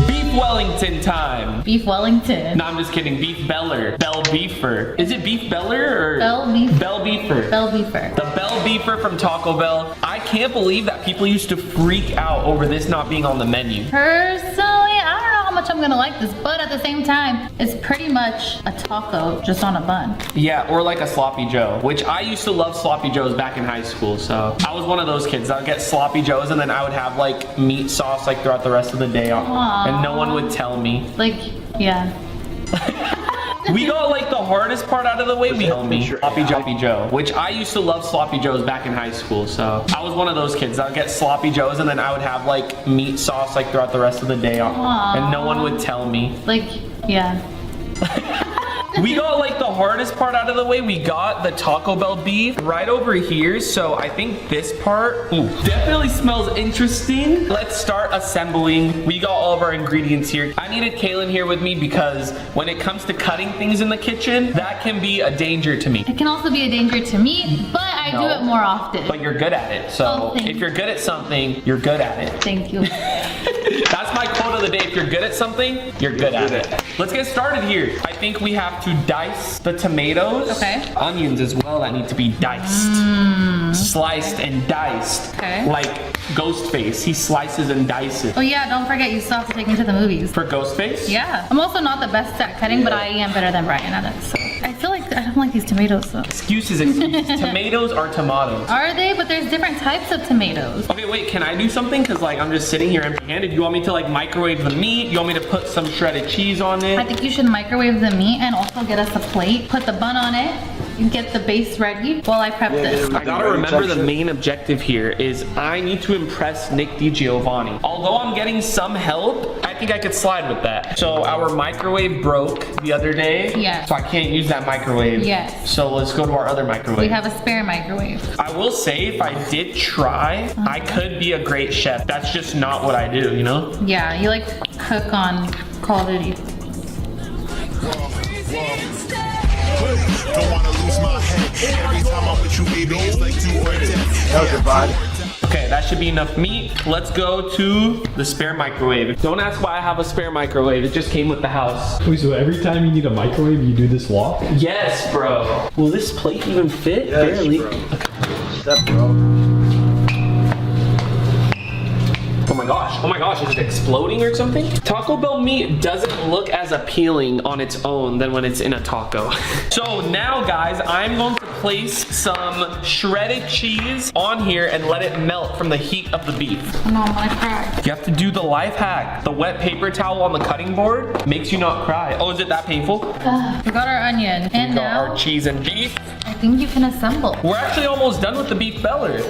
Beef Wellington time. Beef Wellington. No, I'm just kidding. Beef Beller. Bell Beefer. Is it Beef Beller or? Bell Beefer. Bell Beefer. Bell Beefer. The Bell Beefer from Taco Bell. I can't believe that people used to freak out over this not being on the menu. Personally, I don't know how much I'm gonna like this, but at the same time, it's pretty much a taco just on a bun. Yeah, or like a Sloppy Joe, which I used to love Sloppy Joes back in high school. So I was one of those kids. I would get Sloppy Joes and then I would have like meat sauce like throughout the rest of the day. Aww. And no one would tell me. Like, yeah. We got like the hardest part out of the way. We tell me Sloppy Joe, which I used to love Sloppy Joes back in high school. So I was one of those kids. I would get Sloppy Joes and then I would have like meat sauce like throughout the rest of the day. Aww. And no one would tell me. Like, yeah. We got like the hardest part out of the way. We got the Taco Bell beef right over here. So I think this part definitely smells interesting. Let's start assembling. We got all of our ingredients here. I needed Kaylin here with me because when it comes to cutting things in the kitchen, that can be a danger to me. It can also be a danger to me, but I do it more often. But you're good at it. So if you're good at something, you're good at it. Thank you. That's my quote of the day. If you're good at something, you're good at it. Let's get started here. I think we have to dice the tomatoes. Okay. Onions as well that need to be diced. Sliced and diced. Okay. Like Ghostface. He slices and dices. Oh yeah, don't forget you still have to take me to the movies. For Ghostface? Yeah. I'm also not the best at cutting, but I am better than Brian at it. So I feel like I don't like these tomatoes though. Excuses. Tomatoes are tomatoes. Are they? But there's different types of tomatoes. Okay, wait, can I do something? Because like I'm just sitting here empty-handed. You want me to like microwave the meat? You want me to put some shredded cheese on it? I think you should microwave the meat and also get us a plate. Put the bun on it. You get the base ready while I prep this. I gotta remember the main objective here is I need to impress Nick DiGiovanni. Although I'm getting some help, I think I could slide with that. So our microwave broke the other day. Yeah. So I can't use that microwave. Yes. So let's go to our other microwave. We have a spare microwave. I will say if I did try, I could be a great chef. That's just not what I do, you know? Yeah, you like cook on Call of Duty. Don't wanna lose my head. Every time I'm with you, baby, it's like 2 or 10. That was a vibe. Okay, that should be enough meat. Let's go to the spare microwave. Don't ask why I have a spare microwave. It just came with the house. Wait, so every time you need a microwave, you do this walk? Yes, bro. Will this plate even fit? Yes, barely. bro. Step, bro. Oh my gosh, is it exploding or something? Taco Bell meat doesn't look as appealing on its own than when it's in a taco. So now guys, I'm going to place some shredded cheese on here and let it melt from the heat of the beef. Oh no, I'm gonna cry. You have to do the life hack. The wet paper towel on the cutting board makes you not cry. Oh, is it that painful? We got our onion. And We got now our cheese and beef. I think you can assemble. We're actually almost done with the beef Beller.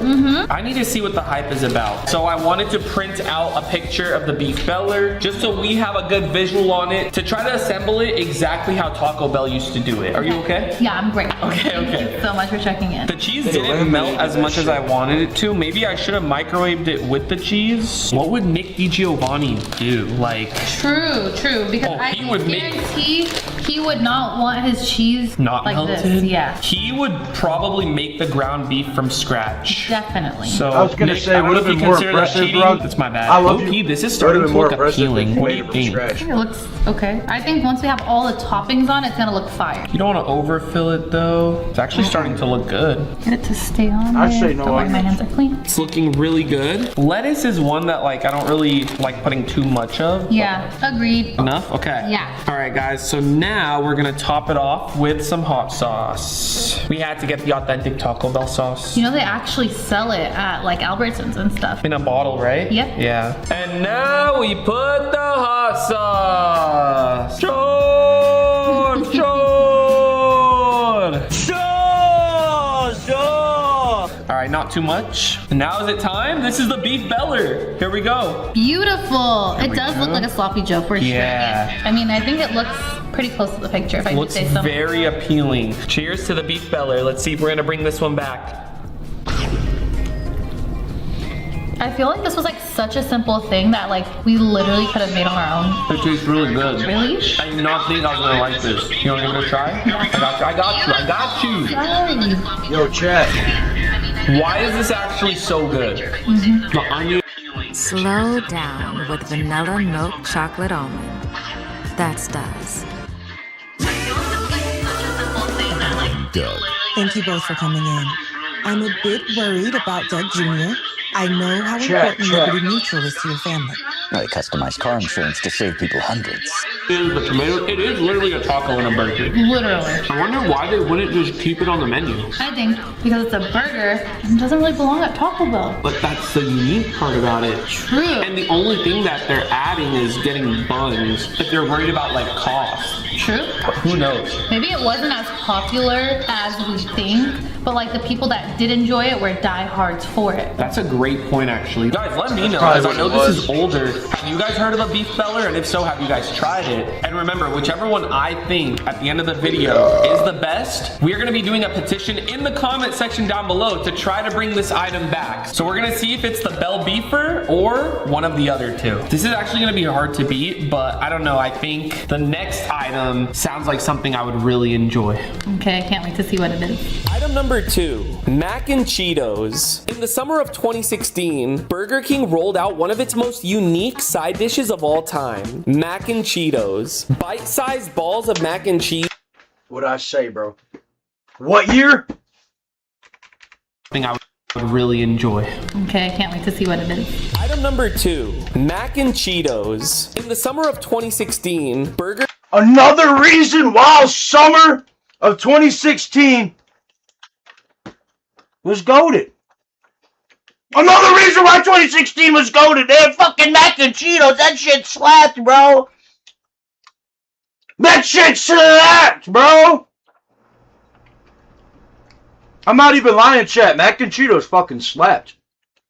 I need to see what the hype is about. So I wanted to print out a picture of the beef Beller just so we have a good visual on it to try to assemble it exactly how Taco Bell used to do it. Are you okay? Yeah, I'm great. Okay, Thank you so much for checking in. The cheese didn't melt as much as I wanted it to. Maybe I should have microwaved it with the cheese. What would Nick DiGiovanni do? Like, True, because I he would make- guarantee he would not want his cheese not like melted? this. Yeah, He would probably make the ground beef from scratch. definitely. So I was gonna Nick, say, I don't would know have if been you more consider that impressive, cheating. bro. That's my bad. I love OP, you. this is Would have starting been to more look impressive if appealing. you What do made you it from think? scratch. It looks okay. I think once we have all the toppings on, it's gonna look fire. You don't want to overfill it though. It's actually starting to look good. Get it to stay on I there. say no Don't worry, my onions. hands are clean. It's looking really good. Lettuce is one that like I don't really like putting too much of. Yeah, agreed. Enough? Okay. Yeah. All right, guys. So now we're gonna top it off with some hot sauce. We had to get the authentic Taco Bell sauce. You know they actually sell it at like Albertsons and stuff. In a bottle, right? Yep. Yeah. And now we put the hot sauce. Sean! All right, not too much. And now is it time? This is the beef Beller. Here we go. Beautiful. There It we does look go. like a sloppy Joe for sure. Yeah. I mean, I think it looks pretty close to the picture if I Looks could say so. very appealing. Cheers to the beef Beller. Let's see if we're gonna bring this one back. I feel like this was like such a simple thing that like we literally could have made on our own. It tastes really good. Really? I did not think I was gonna like this. You wanna give it a try? I got you. Yo, chat. Why is this actually so good? The onion. Slow down with vanilla milk chocolate almond. That's Daz. Thank you both for coming in. I'm a bit worried about Doug Jr. I know how important Liberty Mutual is to your family. They customize car insurance to save people hundreds. The tomato, it is literally a taco in a burger. Literally. I wonder why they wouldn't just keep it on the menu. I think because it's a burger and it doesn't really belong at Taco Bell. But that's the unique part about it. True. And the only thing that they're adding is getting buns. But they're worried about like cost. True. Who knows? Maybe it wasn't as popular as we think, but like the people that did enjoy it were diehards for it. That's a great point, actually. Guys, let me know, as I know this is older. Have you guys heard of a beef beller? And if so, have you guys tried it? And remember, whichever one I think at the end of the video is the best, we're gonna be doing a petition in the comment section down below to try to bring this item back. So we're gonna see if it's the Bell Beefer or one of the other two. This is actually gonna be hard to beat, but I don't know. I think the next item sounds like something I would really enjoy. Okay, I can't wait to see what it is. Item number 2, Mac and Cheetos. In the summer of 2016, Burger King rolled out one of its most unique side dishes of all time, Mac and Cheetos. Bite-sized balls of mac and cheese. What'd I say, bro? What year? Thing I would really enjoy. Okay, I can't wait to see what it is. Item number 2, Mac and Cheetos. In the summer of 2016, Burger... Another reason why summer of 2016 was goated. Another reason why 2016 was goated, man. Fucking Mac and Cheetos. That shit slapped, bro. That shit slapped, bro. I'm not even lying, chat. Mac and Cheetos fucking slapped.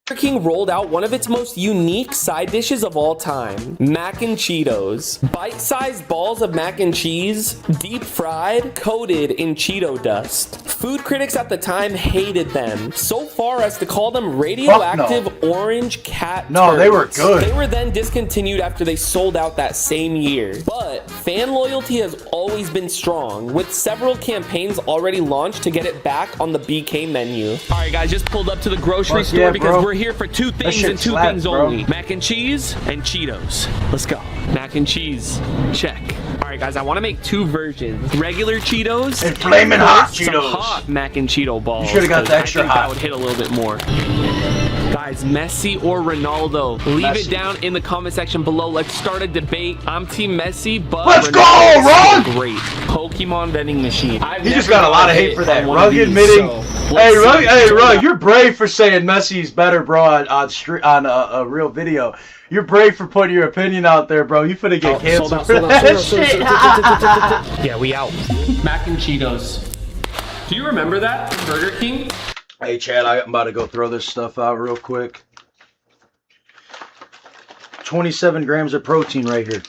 Burger King rolled out one of its most unique side dishes of all time, Mac and Cheetos. Bite-sized balls of mac and cheese, deep fried, coated in Cheeto dust. Food critics at the time hated them, so far as to call them radioactive orange cat No, they were turds. good. They were then discontinued after they sold out that same year. But fan loyalty has always been strong, with several campaigns already launched to get it back on the BK menu. Alright guys, just pulled up to the grocery store because we're here for two things and two things only. Mac and cheese and Cheetos. Let's go. Mac and cheese. Check. Alright guys, I want to make 2 versions. Regular Cheetos and flaming hot some Cheetos. Hot mac and Cheeto balls. You should have got the extra I think hot. that would hit a little bit more. Guys, Messi or Ronaldo? Leave it down in the comment section below. Let's start a debate. I'm Team Messi, but Let's Ronaldo go, is Rug! so great. Pokemon vending machine. He just got a lot of hate for that. Rug admitting. Rug, you're brave for saying Messi's better, bro, on a real video. You're brave for putting your opinion out there, bro. You finna get canceled for that shit. Yeah, we out. Mac and Cheetos. Do you remember that from Burger King? Hey, Chad, I'm about to go throw this stuff out real quick. 27 grams of protein right here.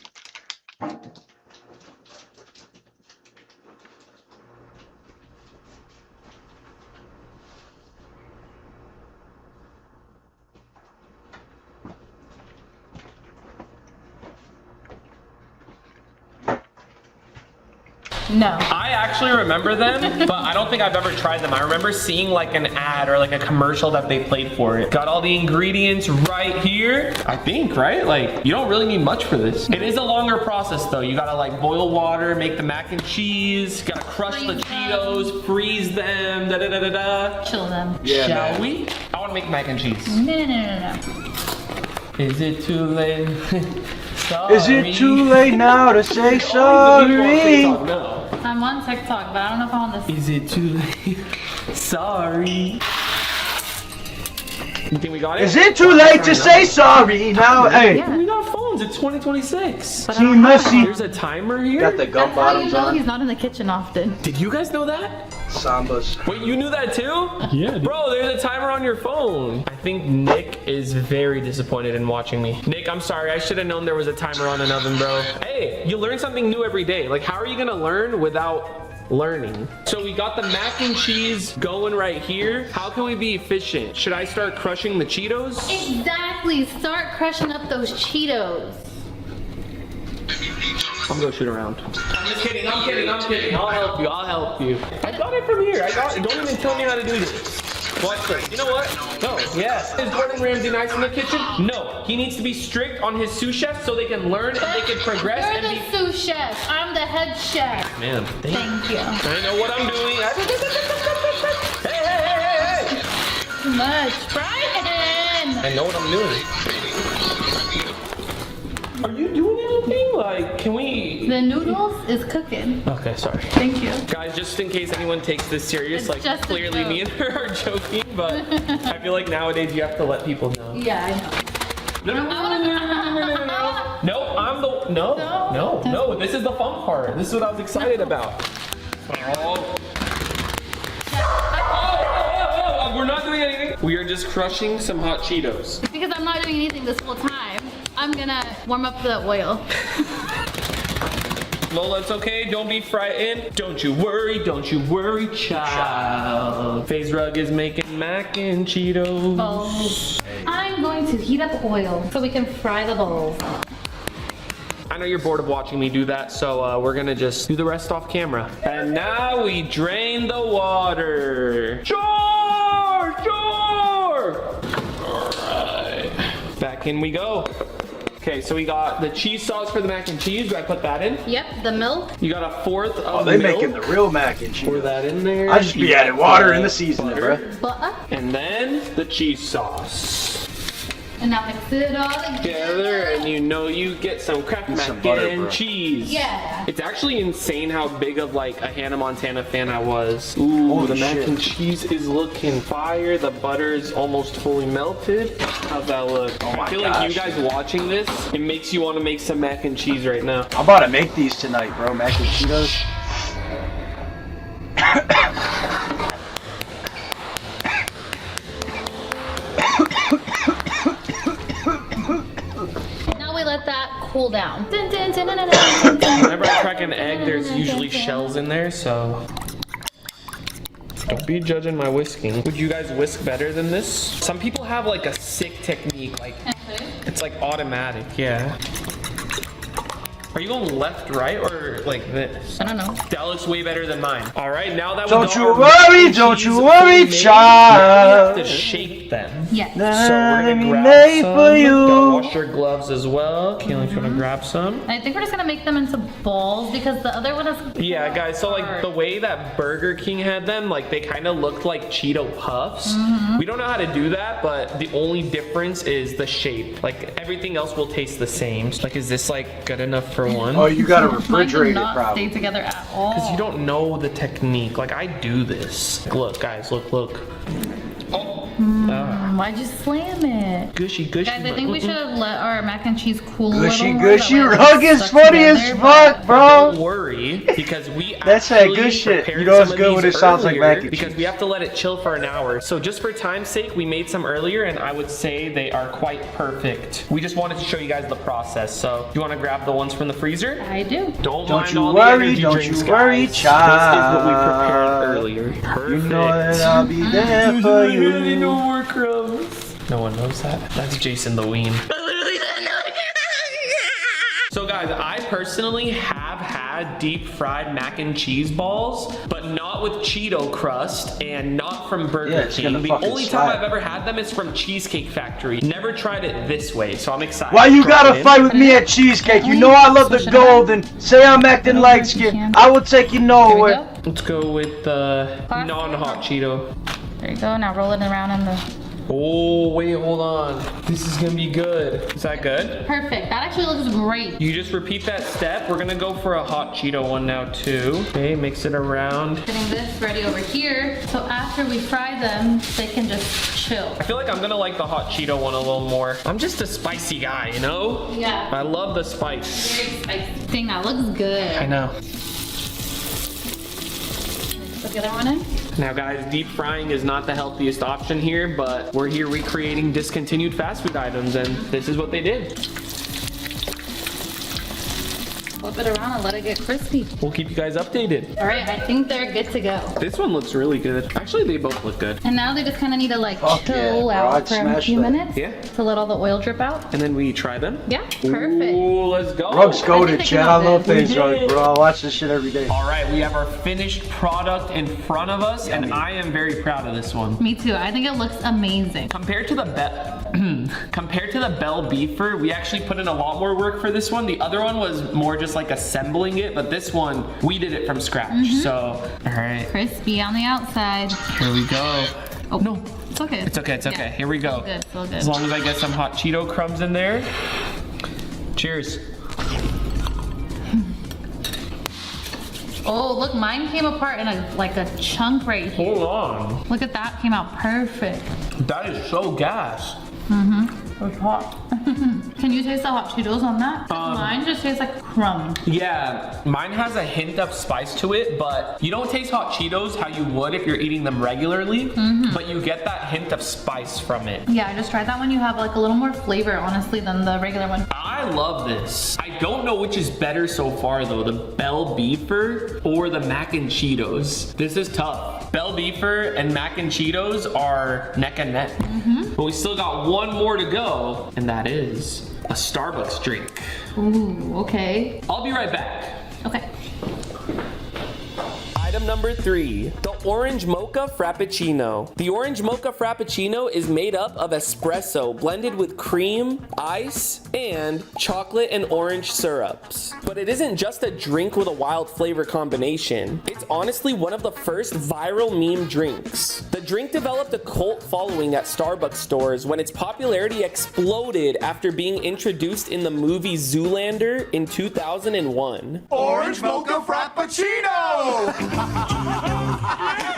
No. I actually remember them, but I don't think I've ever tried them. I remember seeing like an ad or like a commercial that they played for it. Got all the ingredients right here. I think, right? Like, you don't really need much for this. It is a longer process though. You gotta like boil water, make the mac and cheese, gotta crush the Cheetos, freeze them, da-da-da-da-da. Chill them. Yeah, Shall man. we? I wanna make mac and cheese. No. Is it too late? Is it too late now to say sorry? I'm on TikTok, but I don't know if I'm on this. Is it too late? Sorry. You think we got it? Is it too late to say sorry now? Hey. Yeah. We got phones. It's 2026. Team Messi. There's a timer here. Got the gum That's how you bottoms know on. he's not in the kitchen often. Did you guys know that? Sambas. Wait, you knew that too? Yeah, dude. Bro, there's a timer on your phone. I think Nick is very disappointed in watching me. Nick, I'm sorry. I should have known there was a timer on an oven, bro. Hey, you learn something new every day. Like, how are you gonna learn without learning. So we got the mac and cheese going right here. How can we be efficient? Should I start crushing the Cheetos? Exactly. Start crushing up those Cheetos. I'm gonna shoot around. I'm just kidding, I'm kidding. I'll help you. I got it from here. Don't even tell me how to do this. Watch this. You know what? No. Yes. Is Gordon Ramsay nice in the kitchen? No. He needs to be strict on his sous chefs so they can learn and they can progress. You're the sous chef. I'm the head chef. Man, thank you. I know what I'm doing. Hey. Too much. Brian! I know what I'm doing. Are you doing anything? Like, can we... The noodles is cooking. Okay, sorry. Thank you. Guys, just in case anyone takes this serious, It's like, just a clearly me and her are joking, but I feel like nowadays you have to let people know. Yeah, I know. No, I'm the... No, this is the fun part. This is what I was excited about. We're not doing anything. We are just crushing some hot Cheetos. Because I'm not doing anything this whole time, I'm gonna warm up the oil. Lola, it's okay. Don't be frightened. Don't you worry, child. FaZe Rug is making mac and Cheetos. Balls. I'm going to heat up oil so we can fry the balls. I know you're bored of watching me do that, so we're gonna just do the rest off camera. And now we drain the water. Sure! All right, back in we go. Okay, so we got the cheese sauce for the mac and cheese. Do I put that in? Yep, the milk. You got a fourth of Oh, they milk. making the real mac and cheese. Pour that in there. I just be adding water in the seasoning, bro. Butter. And then the cheese sauce. And now mix it all Together, and you know you get some Kraft mac and cheese. Yeah. It's actually insane how big of like a Hannah Montana fan I was. Ooh, the mac and cheese is looking fire. The butter is almost fully melted. How's that look? Oh my I feel like you guys watching this, it makes you want to make some mac and cheese right now. I'm about to make these tonight, bro. Mac and Cheetos. Now we let that cool down. Whenever I crack an egg, there's usually shells in there, so don't be judging my whisking. Would you guys whisk better than this? Some people have like a sick technique, like it's like automatic, yeah. Are you going left, right, or like this? I don't know. That looks way better than mine. All right, now that we Don't got you our worry, mac don't and you cheese worry, fully made, child. We have to shape them. Yes. So we're gonna grab made some. for you. Gotta wash your gloves as well. Kayla, if you wanna grab some. I think we're just gonna make them into balls because the other one is. Yeah, guys, so like the way that Burger King had them, like they kind of looked like Cheeto Puffs. We don't know how to do that, but the only difference is the shape. Like everything else will taste the same. Like, is this like good enough for one? Oh, you gotta Mine refrigerate do it, not probably. stay together at all. Because you don't know the technique. Like I do this. Look, guys, look. Why'd you slam it? Gushy. Guys, I think we should let our mac and cheese cool a Gushy, little more. gushy, That way it Rug is stuck funny as together, fuck, but- bro. Don't worry, because we That's that actually good shit. prepared You know it's some of good when these it sounds like earlier mac and because cheese. we have to let it chill for an hour. So just for time's sake, we made some earlier, and I would say they are quite perfect. We just wanted to show you guys the process. So you want to grab the ones from the freezer? I do. Don't Don't mind you all worry, the energy don't drinks, you worry, guys. child. This is what we prepared earlier. Perfect. You know that I'll be there for you. Really no more crumbs. No one knows that. That's Jason the Ween. So guys, I personally have had deep fried mac and cheese balls, but not with Cheeto crust and not from Yeah, Burger it's gonna King. The fucking only time slap. I've ever had them is from Cheesecake Factory. Never tried it this way, so I'm excited. Why you to try gotta it. fight with me at Cheesecake? You know I love the gold and say I'm acting light skin. I will take you nowhere. Let's go with the non-hot Cheeto. There you go. Now roll it around in the. Oh, wait, hold on. This is gonna be good. Is that good? Perfect. That actually looks great. You just repeat that step. We're gonna go for a hot Cheeto one now too. Okay, mix it around. Getting this ready over here. So after we fry them, they can just chill. I feel like I'm gonna like the hot Cheeto one a little more. I'm just a spicy guy, you know? Yeah. I love the spice. Very spicy. Dang, that looks good. I know. Put the other one in. Now guys, deep frying is not the healthiest option here, but we're here recreating discontinued fast food items, and this is what they did. flip it around and let it get crispy. We'll keep you guys updated. All right, I think they're good to go. This one looks really good. Actually, they both look good. And now they just kind of need to like chill bro, out I'd for a smash few that. minutes Yeah. to let all the oil drip out. And then we try them? Yeah, perfect. Ooh, let's go. Rug's goated, they Chad. came I out love good. things, Rug, bro. I watch this shit every day. All right, we have our finished product in front of us, and I am very proud of this one. Me too. I think it looks amazing. Compared to the Bell Beefer, we actually put in a lot more work for this one. The other one was more just like assembling it, but this one, we did it from scratch. So, all right. Crispy on the outside. Here we go. Oh, no. It's okay. It's okay, it's okay. Yeah. Here we go. It's all good, it's all good. As long as I get some hot Cheeto crumbs in there. Cheers. Oh, look, mine came apart in like a chunk right here. Hold on. Look at that, came out perfect. That is so gas. It's hot. Can you taste the hot Cheetos on that? Mine just tastes like crumbs. Yeah, mine has a hint of spice to it, but you don't taste hot Cheetos how you would if you're eating them regularly, but you get that hint of spice from it. Yeah, I just tried that one. You have like a little more flavor, honestly, than the regular one. I love this. I don't know which is better so far though, the Bell Beefer or the Mac and Cheetos. This is tough. Bell Beefer and Mac and Cheetos are neck and neck. But we still got one more to go, and that is a Starbucks drink. Ooh, okay. I'll be right back. Okay. Item number 3, the Orange Mocha Frappuccino. The Orange Mocha Frappuccino is made up of espresso blended with cream, ice, and chocolate and orange syrups. But it isn't just a drink with a wild flavor combination. It's honestly one of the first viral meme drinks. The drink developed a cult following at Starbucks stores when its popularity exploded after being introduced in the movie Zoolander in 2001. Orange Mocha Frappuccino!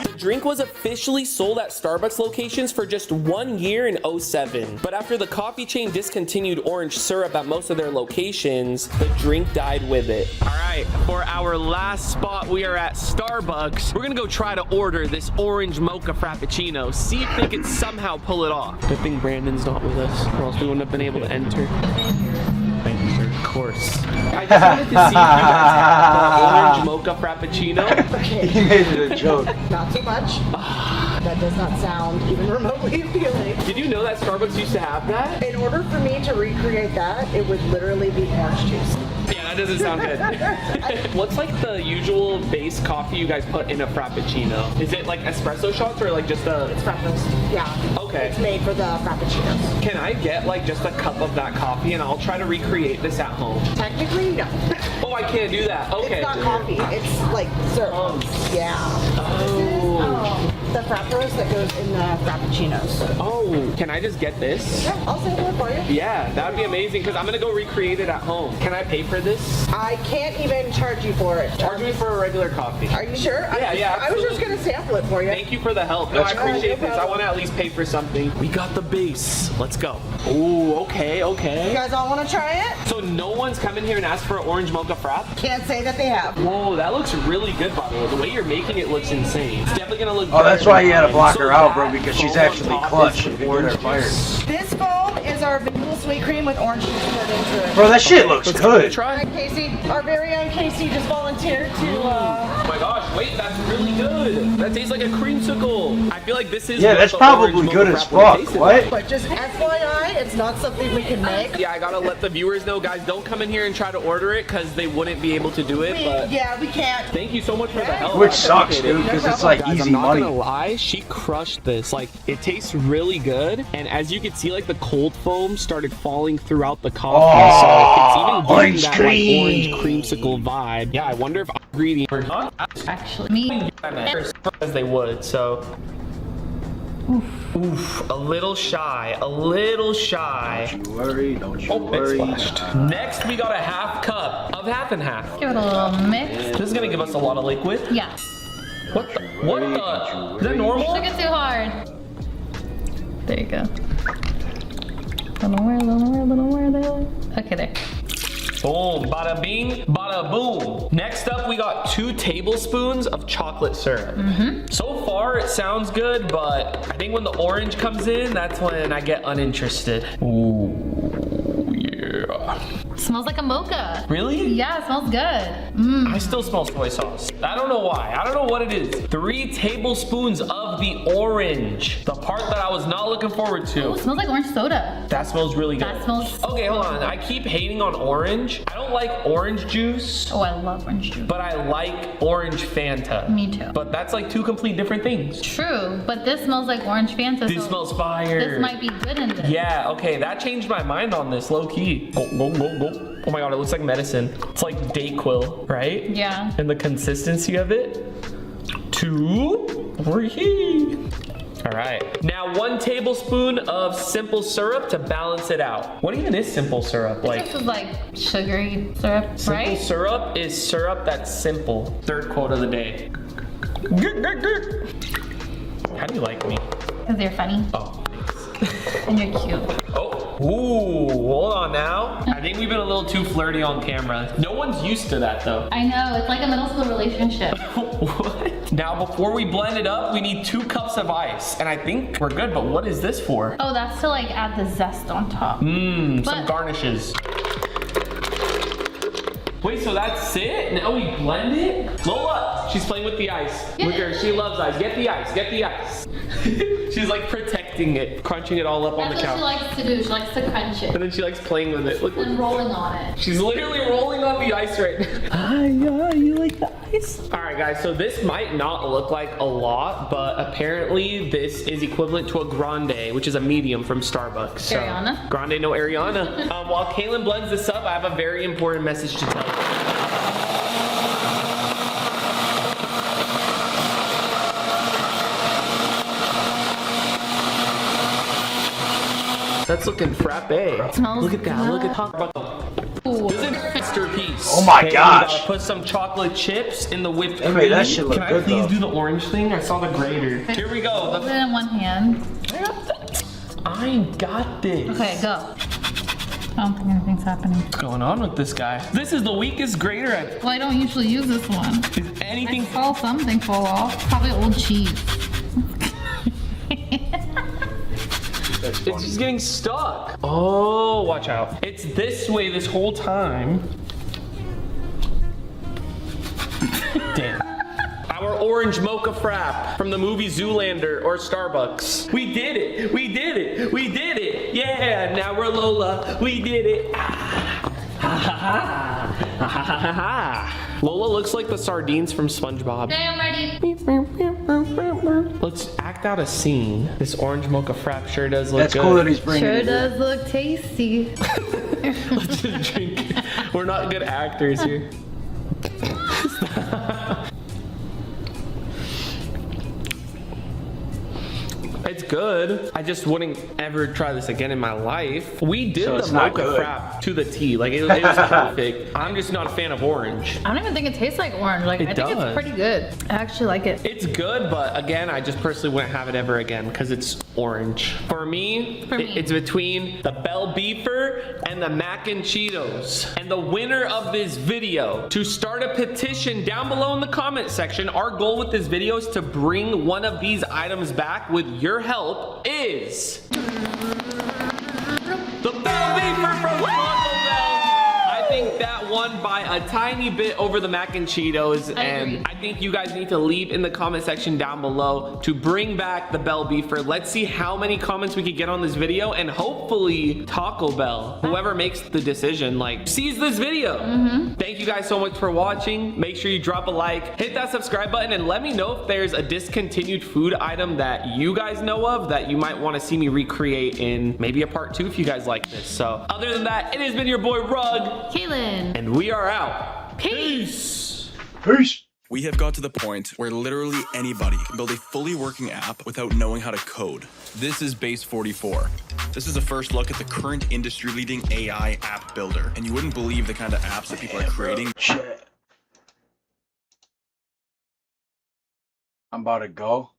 The drink was officially sold at Starbucks locations for just 1 year in 2007. But after the coffee chain discontinued orange syrup at most of their locations, the drink died with it. All right, for our last spot, we are at Starbucks. We're gonna go try to order this Orange Mocha Frappuccino, see if they can somehow pull it off. Good thing Brandon's not with us, or else we wouldn't have been able to enter. Thank you, sir. Of course. I just wanted to see if you guys had the Orange Mocha Frappuccino. He made it a joke. Not too much. That does not sound even remotely appealing. Did you know that Starbucks used to have that? In order for me to recreate that, it would literally be orange juice. Yeah, that doesn't sound good. What's like the usual base coffee you guys put in a Frappuccino? Is it like espresso shots or like just a... It's Frappos. Yeah. Okay. It's made for the Frappuccinos. Can I get like just a cup of that coffee and I'll try to recreate this at home? Technically, no. Oh, I can't do that. Okay. It's not coffee. It's like syrup. Yeah. Oh. The Frappos that goes in the Frappuccinos. Oh, can I just get this? Yeah, I'll sample it for you. Yeah, that would be amazing because I'm going to go recreate it at home. Can I pay for this? I can't even charge you for it. Charge me for a regular coffee. Are you sure? Yeah, I was just going to sample it for you. Thank you for the help. No, I appreciate this. I want to at least pay for something. We got the base. Let's go. Ooh, okay. You guys all want to try it? So no one's come in here and asked for an orange mocha frap? Can't say that they have. Whoa, that looks really good, by the way. The way you're making it looks insane. It's definitely going to look Oh, that's better why you had to block so her out, bro, that because she's foam on actually top clutch. is If you orange fired. juice. This foam is our vanilla sweet cream with orange juice poured into it. Bro, that shit looks good. Alright, Casey, our very own Casey just volunteered to, Oh my gosh, wait, that's really good. That tastes like a creamsicle. I feel like this is Yeah, what that's the probably orange good mocha as frap would fuck. taste What? like. But just FYI, it's not something we can make. Yeah, I gotta let the viewers know, guys, don't come in here and try to order it because they wouldn't be able to do it, but Yeah, we can't. thank you so much for the help. Which I sucks, appreciate dude, it. because it's like Guys, easy I'm not money. gonna lie, she crushed this. Like, it tastes really good, and as you can see, like, the cold foam started falling throughout the coffee, so it's even giving that, like, orange creamsicle vibe. Yeah, I wonder if ingredients or not. Actually, me. As they would, so... Oof, a little shy. Don't you worry, don't you worry. Next, we got a half cup of half and half. Give it a little mix. This is gonna give us a lot of liquid. Yeah. What the? Is that normal? Shook it too hard. There you go. Little more there. Okay, there. Boom, bada bing, bada boom. Next up, we got 2 tablespoons of chocolate syrup. So far, it sounds good, but I think when the orange comes in, that's when I get uninterested. Ooh, yeah. Smells Smells like a mocha. Really? Yeah, it smells good. I still smell soy sauce. I don't know why. I don't know what it is. 3 tablespoons of the orange. The part that I was not looking forward to. Ooh, it smells like orange soda. That smells really good. That smells. Okay, hold on. I keep hating on orange. I don't like orange juice. Oh, I love orange juice. But I like orange Fanta. Me too. But that's like 2 complete different things. True, but this smells like orange Fanta. This smells fire. This might be good in this. Yeah, okay, that changed my mind on this, low key. Go, go, go, go. Oh my god, it looks like medicine. It's like Dayquil, right? Yeah. And the consistency of it. 2, 3. All right. Now 1 tablespoon of simple syrup to balance it out. What even is simple syrup? Like, this is like sugary syrup, right? Simple syrup is syrup that's simple. 3rd quote of the day. How do you like me? Because you're funny. Oh, thanks. And you're cute. Oh, ooh, hold on now. I think we've been a little too flirty on camera. No one's used to that though. I know, it's like a middle school relationship. What? Now before we blend it up, we need 2 cups of ice. And I think we're good, but what is this for? Oh, that's to like add the zest on top. Some garnishes. Wait, so that's it? Now we blend it? Lola, she's playing with the ice. Look at her, she loves ice. Get the ice, get the ice. She's like protecting it, crunching it all up on the couch. That's what she likes to do, she likes to crunch it. And then she likes playing with it. Look, and rolling on it. She's literally rolling on the ice right now. Yeah, you like the ice? All right, guys, so this might not look like a lot, but apparently this is equivalent to a grande, which is a medium from Starbucks. So, Ariana? Grande, no Ariana. While Kaylin blends this up, I have a very important message to tell you. That's looking frappe. Smells look at that. good. Look at that. This is a masterpiece. Oh my Okay, gosh. We gotta put some chocolate chips in the whipped cream. Hey, that shit look Can I good, please though. do the orange thing? I saw the grater. Here we go. Hold it in one hand. I got this. Okay, go. I don't think anything's happening. What's going on with this guy? This is the weakest grater I've... Well, I don't usually use this one. Is anything... I saw something fall off. Probably old cheese. It's just getting stuck. Oh, watch out. It's this way this whole time. Damn. Our orange mocha frap from the movie Zoolander or Starbucks. We did it. We did it. We did it. Yeah, now we're Lola. We did it. Lola looks like the sardines from SpongeBob. Okay, I'm ready. Let's act out a scene. This orange mocha frap sure does look That's good. cool that he's bringing Sure it. does look tasty. Let's just drink. We're not good actors here. It's good. I just wouldn't ever try this again in my life. We did So the it's not mocha good. frap to the T. Like it was perfect. I'm just not a fan of orange. I don't even think it tastes like orange. Like, It I think does. it's pretty good. I actually like it. It's good, but again, I just personally wouldn't have it ever again because it's orange. For me, it's between the Bell Beefer and the Mac and Cheetos. And the winner of this video, to start a petition down below in the comment section, our goal with this video is to bring one of these items back with your help, is the Bell Beefer from Taco Bell. I think that won by a tiny bit over the Mac and Cheetos, and I think you guys need to leave in the comment section down below to bring back the Bell Beefer. Let's see how many comments we can get on this video, and hopefully Taco Bell, whoever makes the decision, like, sees this video. Thank you guys so much for watching. Make sure you drop a like, hit that subscribe button, and let me know if there's a discontinued food item that you guys know of that you might want to see me recreate in maybe a part 2 if you guys like this. So other than that, it has been your boy Rug, Kaylin, and we are out. Peace. Peace. We have got to the point where literally anybody can build a fully working app without knowing how to code. This is Base 44. This is a first look at the current industry-leading AI app builder, and you wouldn't believe the kind of apps that people are creating. Shit. I'm about to go.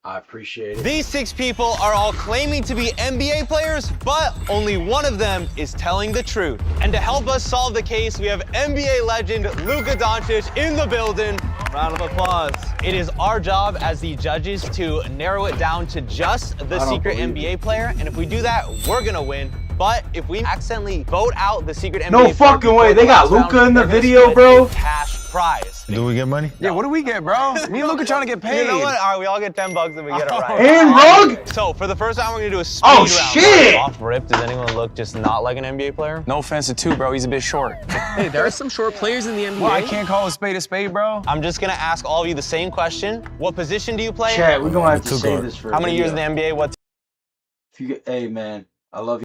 I appreciate it. These 6 people are all claiming to be NBA players, but only one of them is telling the truth. And to help us solve the case, we have NBA legend Luka Doncic in the building. Round of applause. It is our job as the judges to narrow it down to just the secret NBA player, and if we do that, we're gonna win. But if we accidentally vote out the secret NBA No fucking way. They got Luka in the video, bro. Cash prize. Do we get money? Yeah, what do we get, bro? Me and Luka trying to get paid. You know what? All right, we all get $10 and we get it right. And Rug? So for the first round, we're gonna do a speed Oh, round. shit! Off rip, does anyone look just not like an NBA player? No offense to two, bro. He's a bit short. Hey, there are some short players in the NBA. Well, I can't call a spade, bro. I'm just gonna ask all of you the same question. What position do you play? Chat, we're gonna have to say this for How many years in the NBA? What If you get, hey man, I love you.